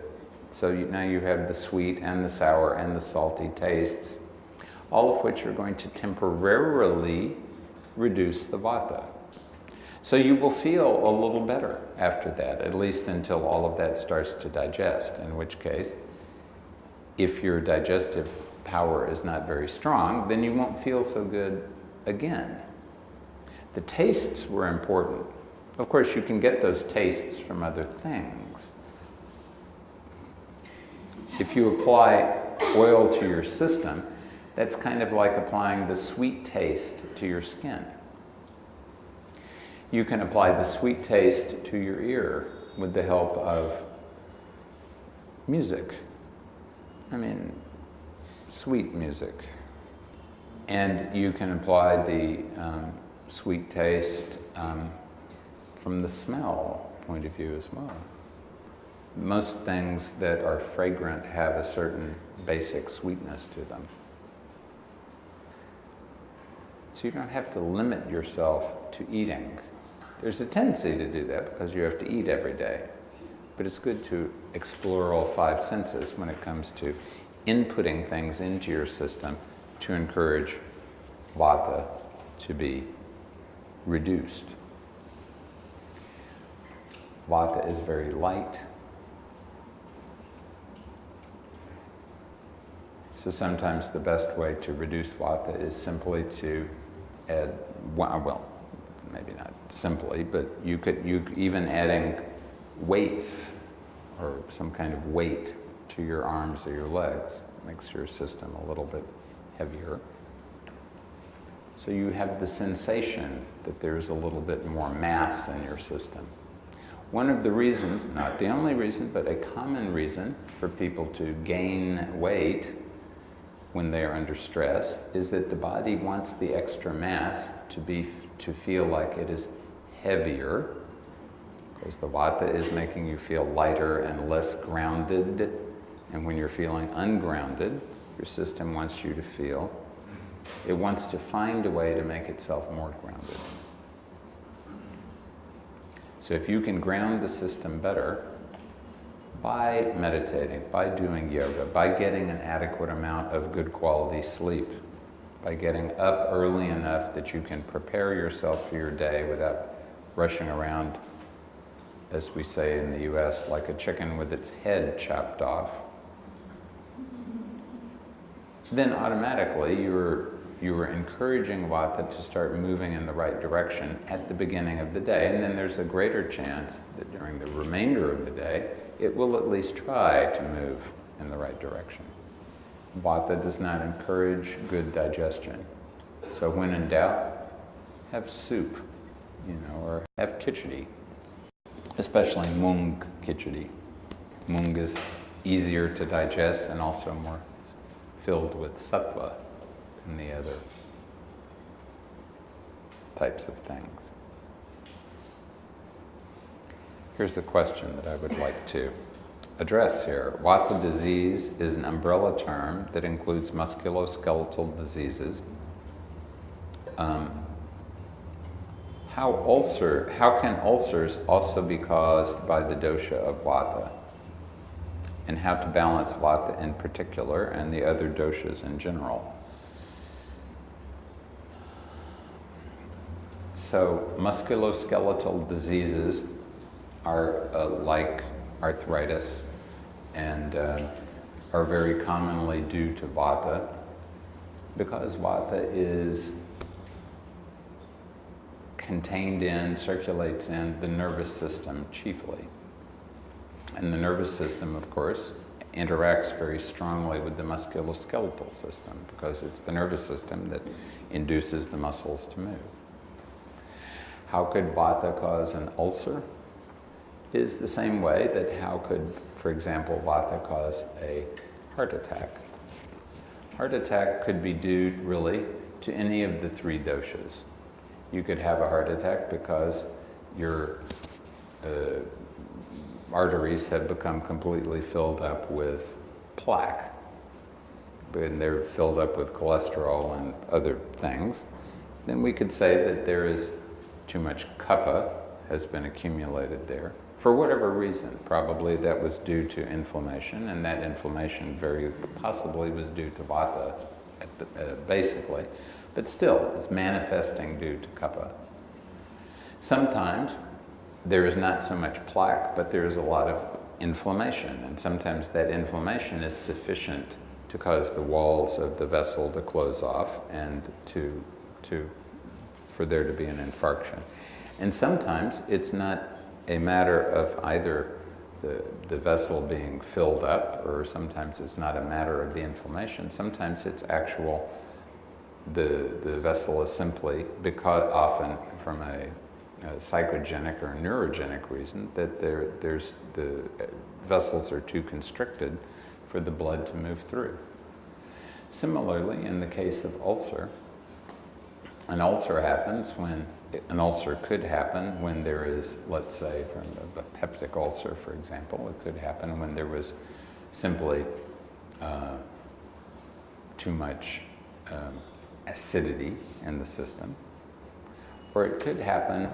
So now you have the sweet and the sour and the salty tastes, all of which are going to temporarily reduce the Vata. So you will feel a little better after that, at least until all of that starts to digest, in which case, if your digestive power is not very strong, then you won't feel so good again. The tastes were important. Of course, you can get those tastes from other things. If you apply oil to your system, that's kind of like applying the sweet taste to your skin. You can apply the sweet taste to your ear with the help of music. I mean, sweet music. And you can apply the sweet taste from the smell point of view as well. Most things that are fragrant have a certain basic sweetness to them. So you don't have to limit yourself to eating. There's a tendency to do that because you have to eat every day. But it's good to explore all five senses when it comes to inputting things into your system to encourage vata to be reduced. Vata is very light. So sometimes the best way to reduce vata is simply to add, well, maybe not simply, but you even adding weights or some kind of weight to your arms or your legs makes your system a little bit heavier. So you have the sensation that there's a little bit more mass in your system. One of the reasons, not the only reason, but a common reason for people to gain weight when they are under stress is that the body wants the extra mass to feel like it is heavier, because the vata is making you feel lighter and less grounded. And when you're feeling ungrounded, your system wants you to feel, it wants to find a way to make itself more grounded. So if you can ground the system better by meditating, by doing yoga, by getting an adequate amount of good quality sleep, by getting up early enough that you can prepare yourself for your day without rushing around, as we say in the US, like a chicken with its head chopped off, then automatically you are encouraging vata to start moving in the right direction at the beginning of the day, and then there's a greater chance that during the remainder of the day, it will at least try to move in the right direction. Vata does not encourage good digestion. So when in doubt, have soup, or have khichdi, especially mung khichdi. Mung is easier to digest and also more filled with sattva than the other types of things. Here's a question that I would like to address here. Vata disease is an umbrella term that includes musculoskeletal diseases. How can ulcers also be caused by the dosha of vata? And how to balance vata in particular and the other doshas in general? So musculoskeletal diseases are like arthritis and are very commonly due to vata, because vata is contained in, circulates in the nervous system chiefly. And the nervous system, of course, interacts very strongly with the musculoskeletal system, because it's the nervous system that induces the muscles to move. How could vata cause an ulcer? Is the same way that how could, for example, vata cause a heart attack? Heart attack could be due really to any of the three doshas. You could have a heart attack because your arteries have become completely filled up with plaque, and they're filled up with cholesterol and other things. Then we could say that there is too much kapha has been accumulated there. For whatever reason, probably that was due to inflammation, and that inflammation very possibly was due to vata, basically. But still, it's manifesting due to kapha. Sometimes there is not so much plaque, but there is a lot of inflammation, and sometimes that inflammation is sufficient to cause the walls of the vessel to close off and for there to be an infarction. And sometimes it's not a matter of either the vessel being filled up, or sometimes it's not a matter of the inflammation. Sometimes it's actual, the vessel is simply, because often from a psychogenic or neurogenic reason, that there's the vessels are too constricted for the blood to move through. Similarly, in the case of ulcer, an ulcer happens when, an ulcer could happen when there is, let's say, from a peptic ulcer, for example, it could happen when there was simply too much acidity in the system. Or it could happen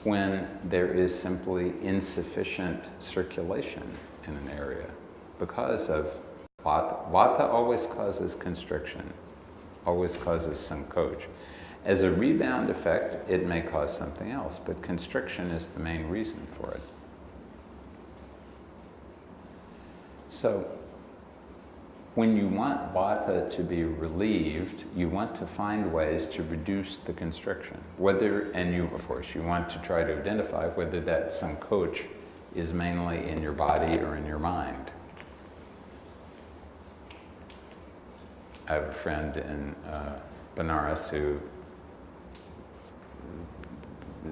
when there is simply insufficient circulation in an area because of vata. Vata always causes constriction, always causes sankoch. As a rebound effect, it may cause something else, but constriction is the main reason for it. So, when you want vata to be relieved, you want to find ways to reduce the constriction. And you, of course, you want to try to identify whether that sankoch is mainly in your body or in your mind. I have a friend in Benares who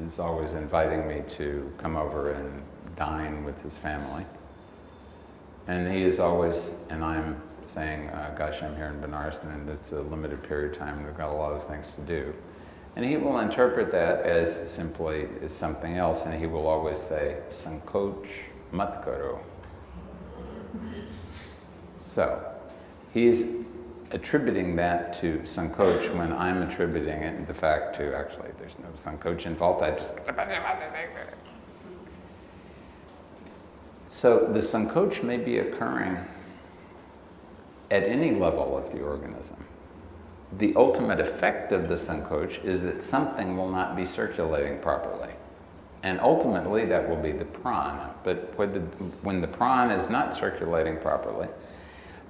is always inviting me to come over and dine with his family. And he is always, and I'm saying, gosh, I'm here in Benares, and it's a limited period of time, and we've got a lot of things to do. And he will interpret that as simply as something else, and he will always say, sankoch mat karo. So, he's attributing that to sankoch when I'm attributing it, the fact to, actually, there's no sankoch involved, I just... So the sankoch may be occurring at any level of the organism. The ultimate effect of the sankoch is that something will not be circulating properly. And ultimately that will be the prana. But when the prana is not circulating properly,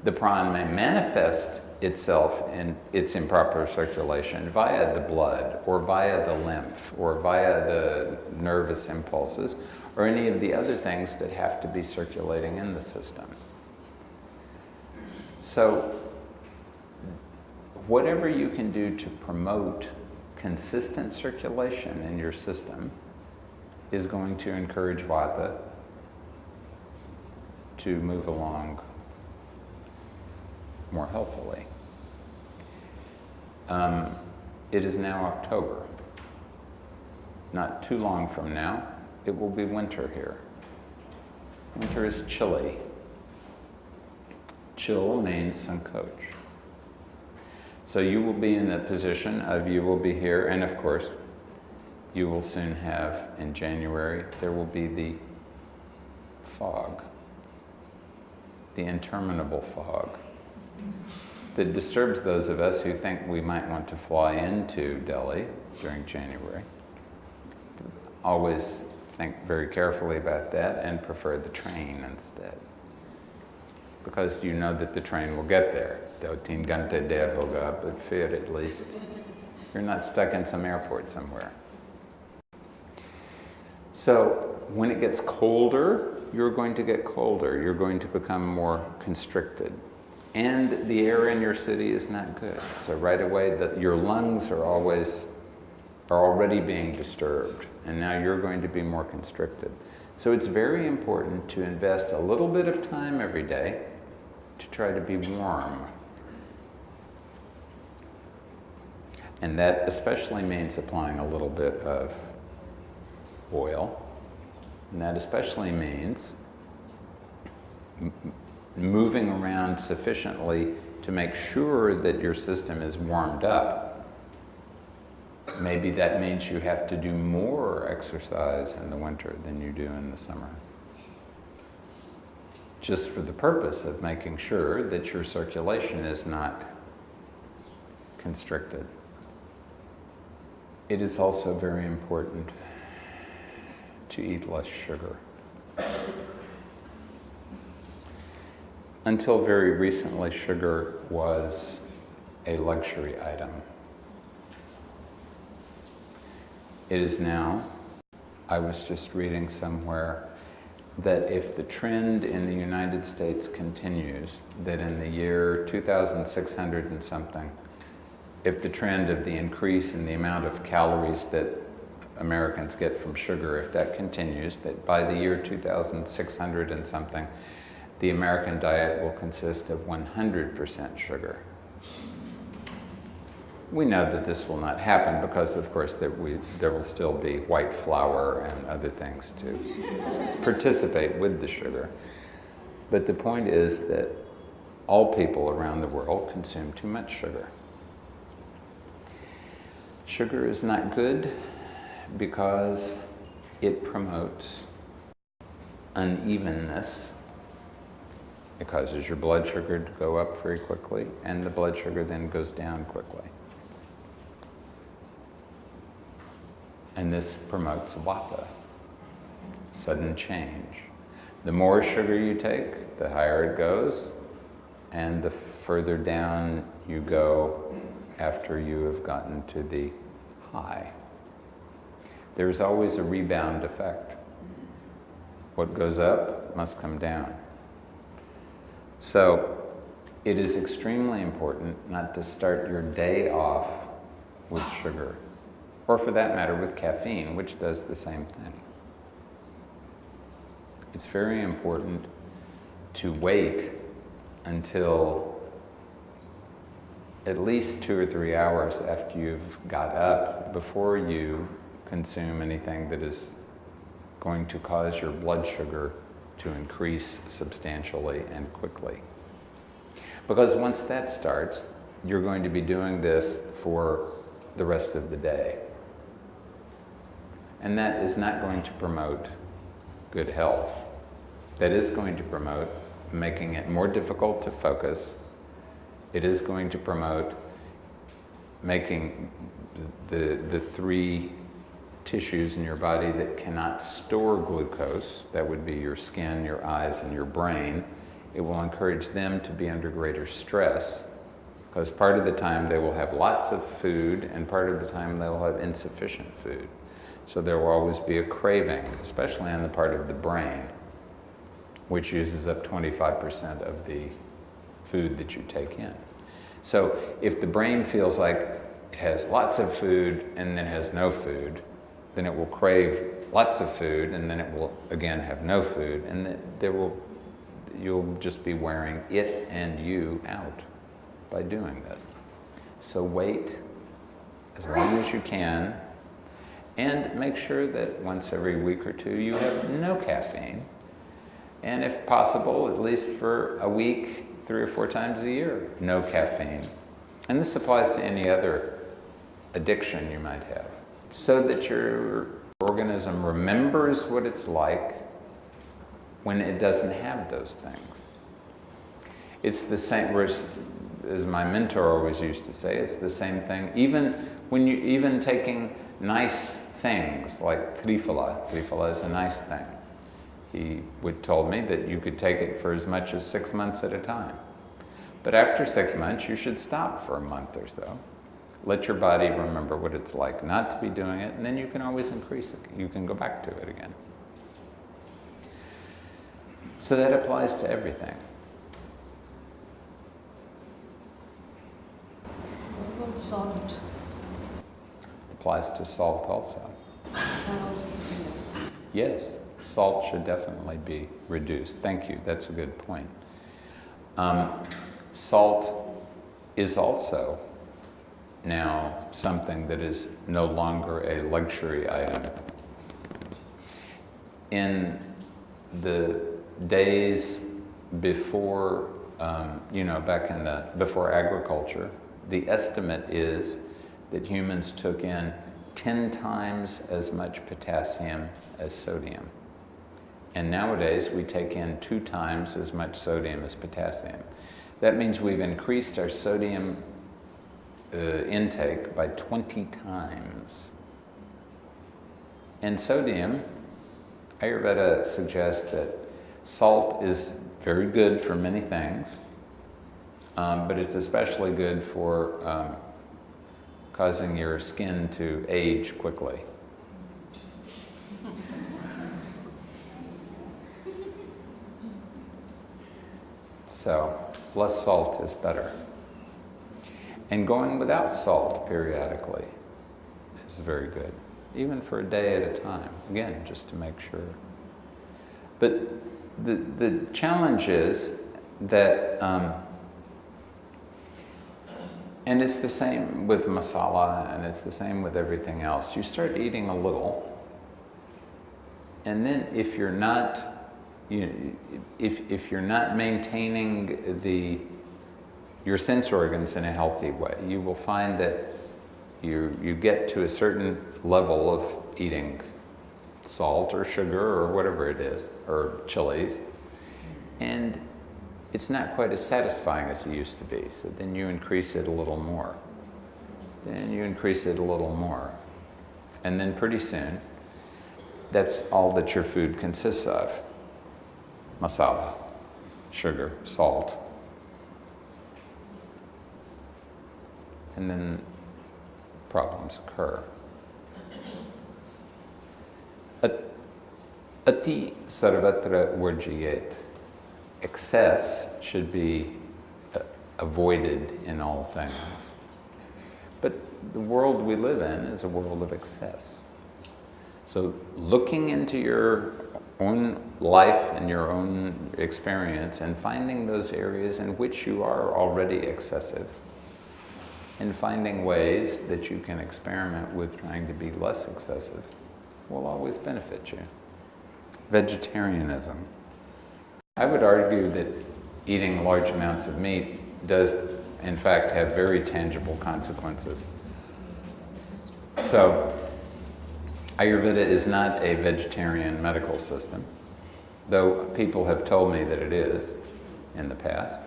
the prana may manifest itself in its improper circulation via the blood, or via the lymph, or via the nervous impulses, or any of the other things that have to be circulating in the system. So, whatever you can do to promote consistent circulation in your system is going to encourage vata to move along more healthily. It is now October. Not too long from now, it will be winter here. Winter is chilly. Chill means sankoch. So you will be in a position of, you will be here, and of course, you will soon have, in January, there will be the fog, the interminable fog, that disturbs those of us who think we might want to fly into Delhi during January. Always think very carefully about that and prefer the train instead. Because you know that the train will get there. 3 ghante der hoga, but fir at least. You're not stuck in some airport somewhere. So when it gets colder, you're going to get colder. You're going to become more constricted. And the air in your city is not good. So right away, your lungs are already being disturbed. And now you're going to be more constricted. So it's very important to invest a little bit of time every day to try to be warm. And that especially means applying a little bit of oil. And that especially means moving around sufficiently to make sure that your system is warmed up. Maybe that means you have to do more exercise in the winter than you do in the summer, just for the purpose of making sure that your circulation is not constricted. It is also very important to eat less sugar. Until very recently, sugar was a luxury item. It is now, I was just reading somewhere, that if the trend in the United States continues, that in the year 2600 and something, if the trend of the increase in the amount of calories that Americans get from sugar, if that continues, that by the year 2600 and something, the American diet will consist of 100% sugar. We know that this will not happen because, of course, there will still be white flour and other things to participate with the sugar. But the point is that all people around the world consume too much sugar. Sugar is not good because it promotes unevenness. It causes your blood sugar to go up very quickly, and the blood sugar then goes down quickly. And this promotes vata, sudden change. The more sugar you take, the higher it goes, and the further down you go after you have gotten to the high. There's always a rebound effect. What goes up must come down. So it is extremely important not to start your day off with sugar, or for that matter with caffeine, which does the same thing. It's very important to wait until at least 2 or 3 hours after you've got up before you consume anything that is going to cause your blood sugar to increase substantially and quickly. Because once that starts, you're going to be doing this for the rest of the day. And that is not going to promote good health. That is going to promote making it more difficult to focus. It is going to promote making the 3 tissues in your body that cannot store glucose, that would be your skin, your eyes, and your brain. It will encourage them to be under greater stress, because part of the time they will have lots of food and part of the time they will have insufficient food. So there will always be a craving, especially on the part of the brain, which uses up 25% of the food that you take in. So if the brain feels like it has lots of food and then has no food, then it will crave lots of food and then it will again have no food, and you'll just be wearing it and you out by doing this. So wait as long as you can, and make sure that once every week or 2 you have no caffeine, and if possible, at least for a week, 3 or 4 times a year, no caffeine. And this applies to any other addiction you might have, so that your organism remembers what it's like when it doesn't have those things. It's the same, as my mentor always used to say, it's the same thing. Even taking nice things like Triphala is a nice thing. He told me that you could take it for as much as 6 months at a time. But after 6 months, you should stop for a month or so. Let your body remember what it's like not to be doing it, and then you can always increase it. You can go back to it again. So that applies to everything. What about salt? Applies to salt also. That also should be less. Yes, salt should definitely be reduced. Thank you, that's a good point. Salt is also now something that is no longer a luxury item. In the days before, before agriculture, the estimate is that humans took in 10 times as much potassium as sodium. And nowadays we take in 2 times as much sodium as potassium. That means we've increased our sodium intake by 20 times. And sodium Ayurveda suggests that salt is very good for many things, but it's especially good for causing your skin to age quickly. So, less salt is better. And going without salt periodically is very good, even for a day at a time, again, just to make sure. But the challenge is that, and it's the same with masala, and it's the same with everything else. You start eating a little, and then if you're not, if you're not maintaining your sense organs in a healthy way, you will find that you get to a certain level of eating salt or sugar or whatever it is, or chilies, and it's not quite as satisfying as it used to be. So then you increase it a little more. Then you increase it a little more. And then pretty soon, that's all that your food consists of. Masala, sugar, salt. And then problems occur. Ati sarvatra varjayet. Excess should be avoided in all things. But the world we live in is a world of excess. So looking into your own life and your own experience and finding those areas in which you are already excessive, and finding ways that you can experiment with trying to be less excessive will always benefit you. Vegetarianism. I would argue that eating large amounts of meat does, in fact, have very tangible consequences. So, Ayurveda is not a vegetarian medical system, though people have told me that it is in the past.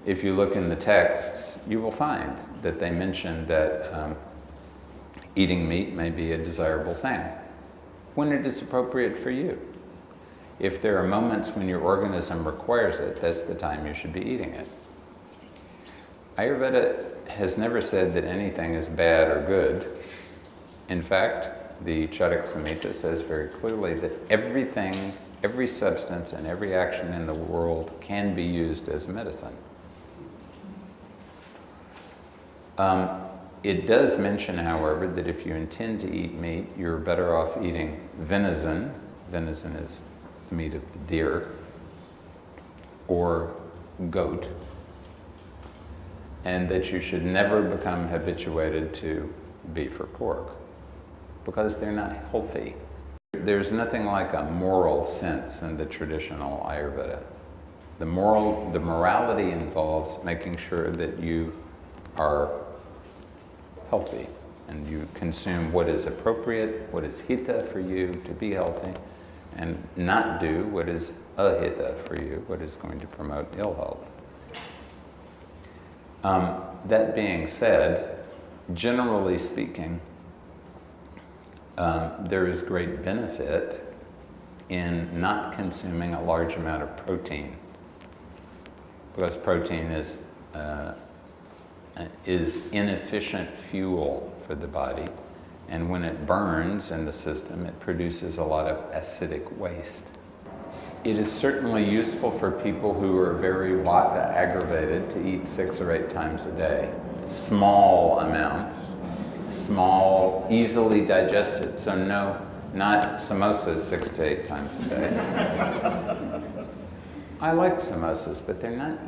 If you look in the texts, you will find that they mention that eating meat may be a desirable thing when it is appropriate for you. If there are moments when your organism requires it, that's the time you should be eating it. Ayurveda has never said that anything is bad or good. In fact, the Charak Samhita says very clearly that everything, every substance and every action in the world can be used as medicine. It does mention, however, that if you intend to eat meat, you're better off eating venison. Venison is the meat of the deer, or goat, and that you should never become habituated to beef or pork, because they're not healthy. There's nothing like a moral sense in the traditional Ayurveda. The morality involves making sure that you are healthy and you consume what is appropriate, what is hita for you to be healthy, and not do what is ahita for you, what is going to promote ill health. That being said, generally speaking, there is great benefit in not consuming a large amount of protein, because protein is inefficient fuel for the body, and when it burns in the system, it produces a lot of acidic waste. It is certainly useful for people who are very vata aggravated to eat 6 or 8 times a day. Small amounts, small, easily digested. So no, not samosas 6 to 8 times a day. I like samosas, but they're not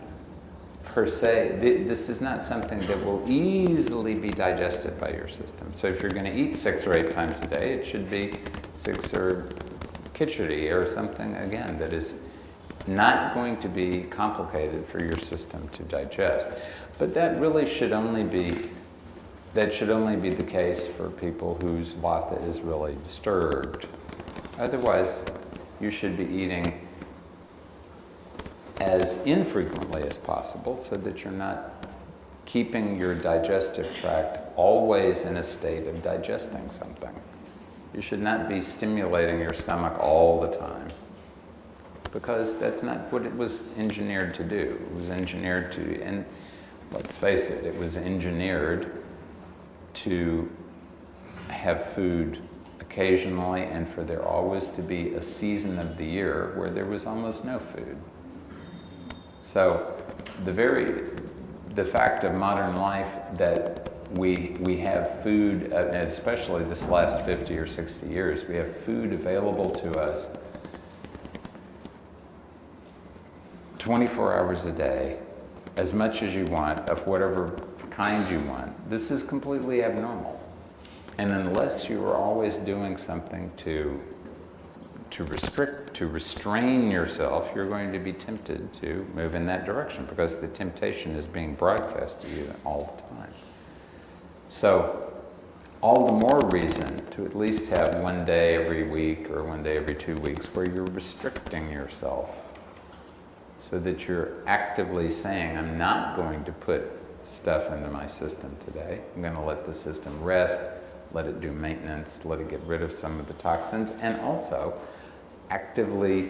per se, this is not something that will easily be digested by your system. So if you're going to eat 6 or 8 times a day, it should be 6 or khichdi or something, again, that is not going to be complicated for your system to digest. But that really should only be the case for people whose vata is really disturbed. Otherwise, you should be eating as infrequently as possible so that you're not keeping your digestive tract always in a state of digesting something. You should not be stimulating your stomach all the time, because that's not what it was engineered to do. It was engineered to, and let's face it, it was engineered to have food occasionally and for there always to be a season of the year where there was almost no food. So the fact of modern life that we have food, especially this last 50 or 60 years, we have food available to us 24 hours a day, as much as you want, of whatever kind you want. This is completely abnormal. And unless you are always doing something to restrain yourself, you're going to be tempted to move in that direction because the temptation is being broadcast to you all the time. So, all the more reason to at least have one day every week or one day every 2 weeks where you're restricting yourself so that you're actively saying, I'm not going to put stuff into my system today. I'm going to let the system rest, let it do maintenance, let it get rid of some of the toxins, and also actively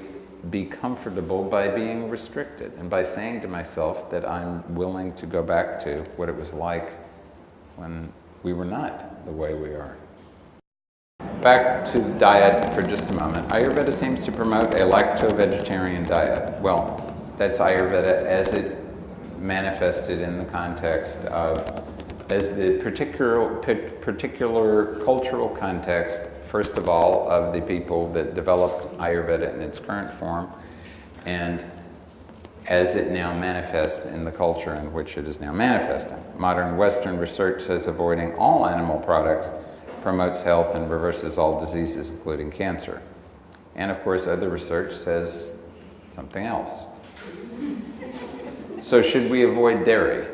be comfortable by being restricted and by saying to myself that I'm willing to go back to what it was like when we were not the way we are. Back to diet for just a moment. Ayurveda seems to promote a lacto-vegetarian diet. Well, that's Ayurveda as it manifested in the context of, as the particular cultural context, first of all, of the people that developed Ayurveda in its current form, and as it now manifests in the culture in which it is now manifesting. Modern Western research says avoiding all animal products promotes health and reverses all diseases, including cancer. And of course, other research says something else. So should we avoid dairy?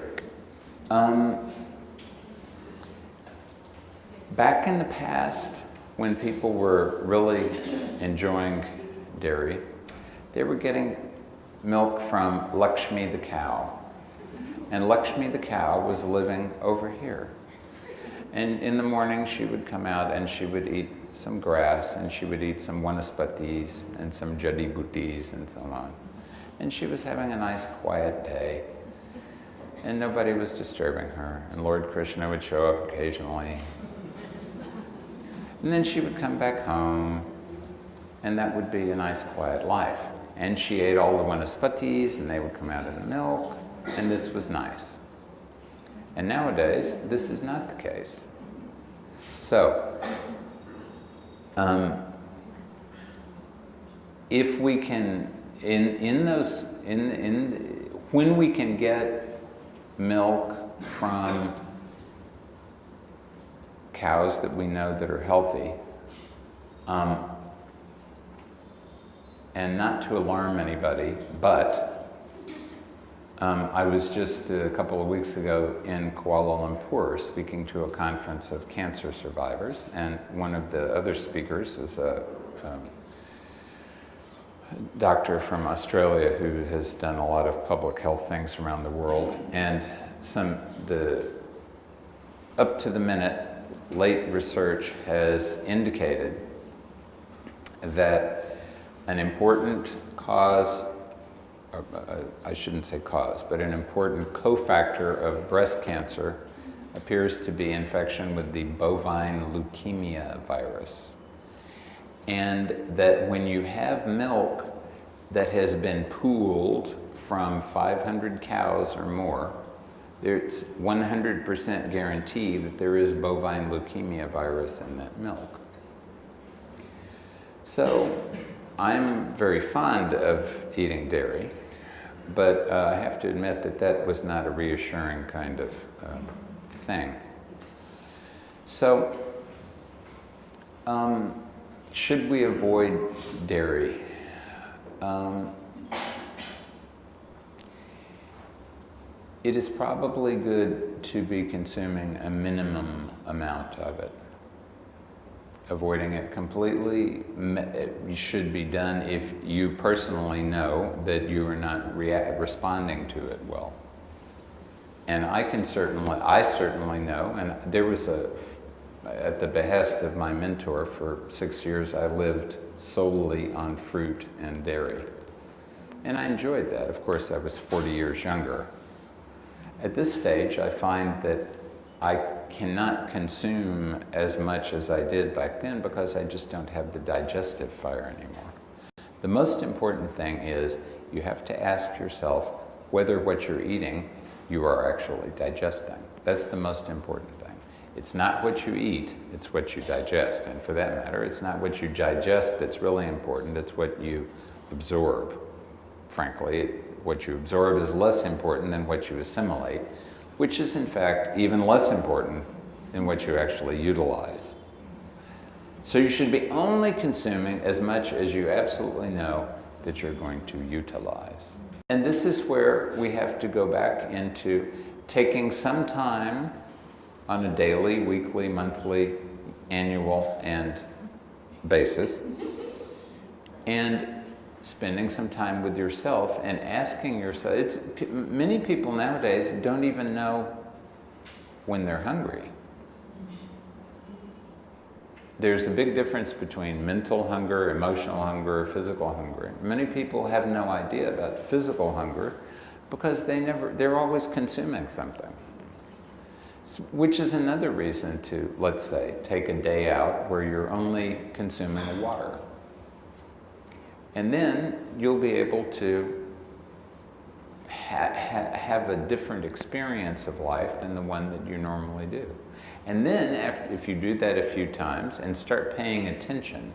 Back in the past, when people were really enjoying dairy, they were getting milk from Lakshmi the cow. And Lakshmi the cow was living over here. And in the morning, she would come out and she would eat some grass, and she would eat some vanaspatis and some jadi-butis and so on. And she was having a nice quiet day. And nobody was disturbing her. And Lord Krishna would show up occasionally. And then she would come back home, and that would be a nice quiet life. And she ate all the vanaspatis, and they would come out in the milk, and this was nice. And nowadays, this is not the case. So, if we can, when we can get milk from cows that we know that are healthy, and not to alarm anybody, but I was just a couple of weeks ago in Kuala Lumpur speaking to a conference of cancer survivors, and one of the other speakers was a doctor from Australia who has done a lot of public health things around the world, and up to the minute late research has indicated that an important cause, I shouldn't say cause, but an important cofactor of breast cancer appears to be infection with the bovine leukemia virus. And that when you have milk that has been pooled from 500 cows or more, there's 100% guarantee that there is bovine leukemia virus in that milk. So I'm very fond of eating dairy, but I have to admit that that was not a reassuring kind of thing. So should we avoid dairy? It is probably good to be consuming a minimum amount of it. Avoiding it completely should be done if you personally know that you are not responding to it well. And I certainly know, and there was At the behest of my mentor, for 6 years, I lived solely on fruit and dairy. And I enjoyed that. Of course, I was 40 years younger. At this stage, I find that I cannot consume as much as I did back then because I just don't have the digestive fire anymore. The most important thing is you have to ask yourself whether what you're eating you are actually digesting. That's the most important thing. It's not what you eat, it's what you digest. And for that matter, it's not what you digest that's really important, it's what you absorb. Frankly, what you absorb is less important than what you assimilate, which is in fact even less important than what you actually utilize. So you should be only consuming as much as you absolutely know that you're going to utilize. And this is where we have to go back into taking some time on a daily, weekly, monthly, annual, and basis, and spending some time with yourself and asking yourself. Many people nowadays don't even know when they're hungry. There's a big difference between mental hunger, emotional hunger, physical hunger. Many people have no idea about physical hunger because they're always consuming something. Which is another reason to, let's say, take a day out where you're only consuming water. And then you'll be able to have a different experience of life than the one that you normally do. And then, if you do that a few times and start paying attention,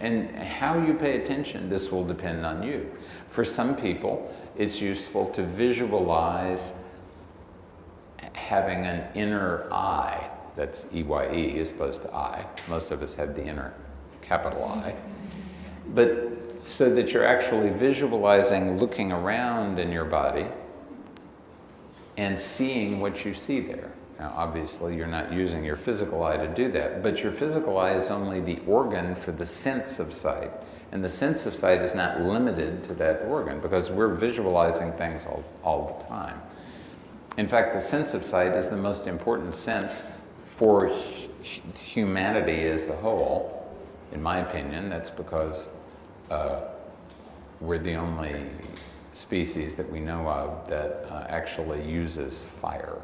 and how you pay attention, this will depend on you. For some people, it's useful to visualize having an inner eye. That's E-Y-E as opposed to I. Most of us have the inner capital I. But so that you're actually visualizing looking around in your body and seeing what you see there. Now, obviously, you're not using your physical eye to do that, but your physical eye is only the organ for the sense of sight. And the sense of sight is not limited to that organ because we're visualizing things all the time. In fact, the sense of sight is the most important sense for humanity as a whole. In my opinion, that's because we're the only species that we know of that actually uses fire.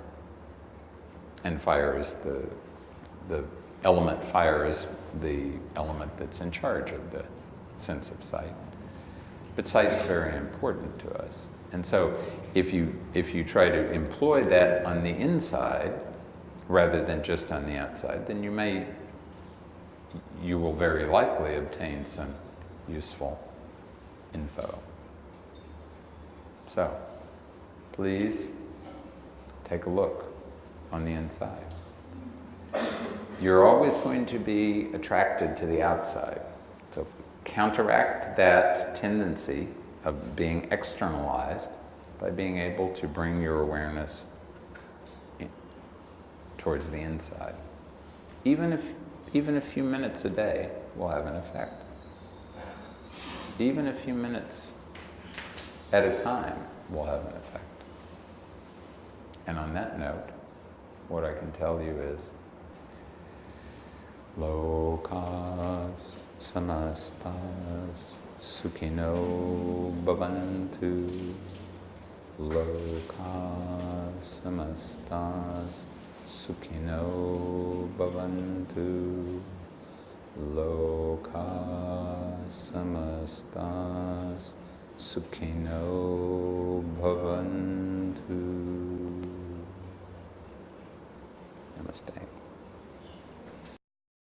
And fire is the element, fire is the element that's in charge of the sense of sight. But sight is very important to us. And so if you try to employ that on the inside rather than just on the outside, then you will very likely obtain some useful info. So, please take a look on the inside. You're always going to be attracted to the outside. So counteract that tendency of being externalized by being able to bring your awareness towards the inside. Even a few minutes a day will have an effect. Even a few minutes at a time will have an effect. And on that note, what I can tell you is Lokas samastas sukhino bhavantu. Lokas samastas sukhino bhavantu. Lokas samastas sukhino bhavantu. Namaste.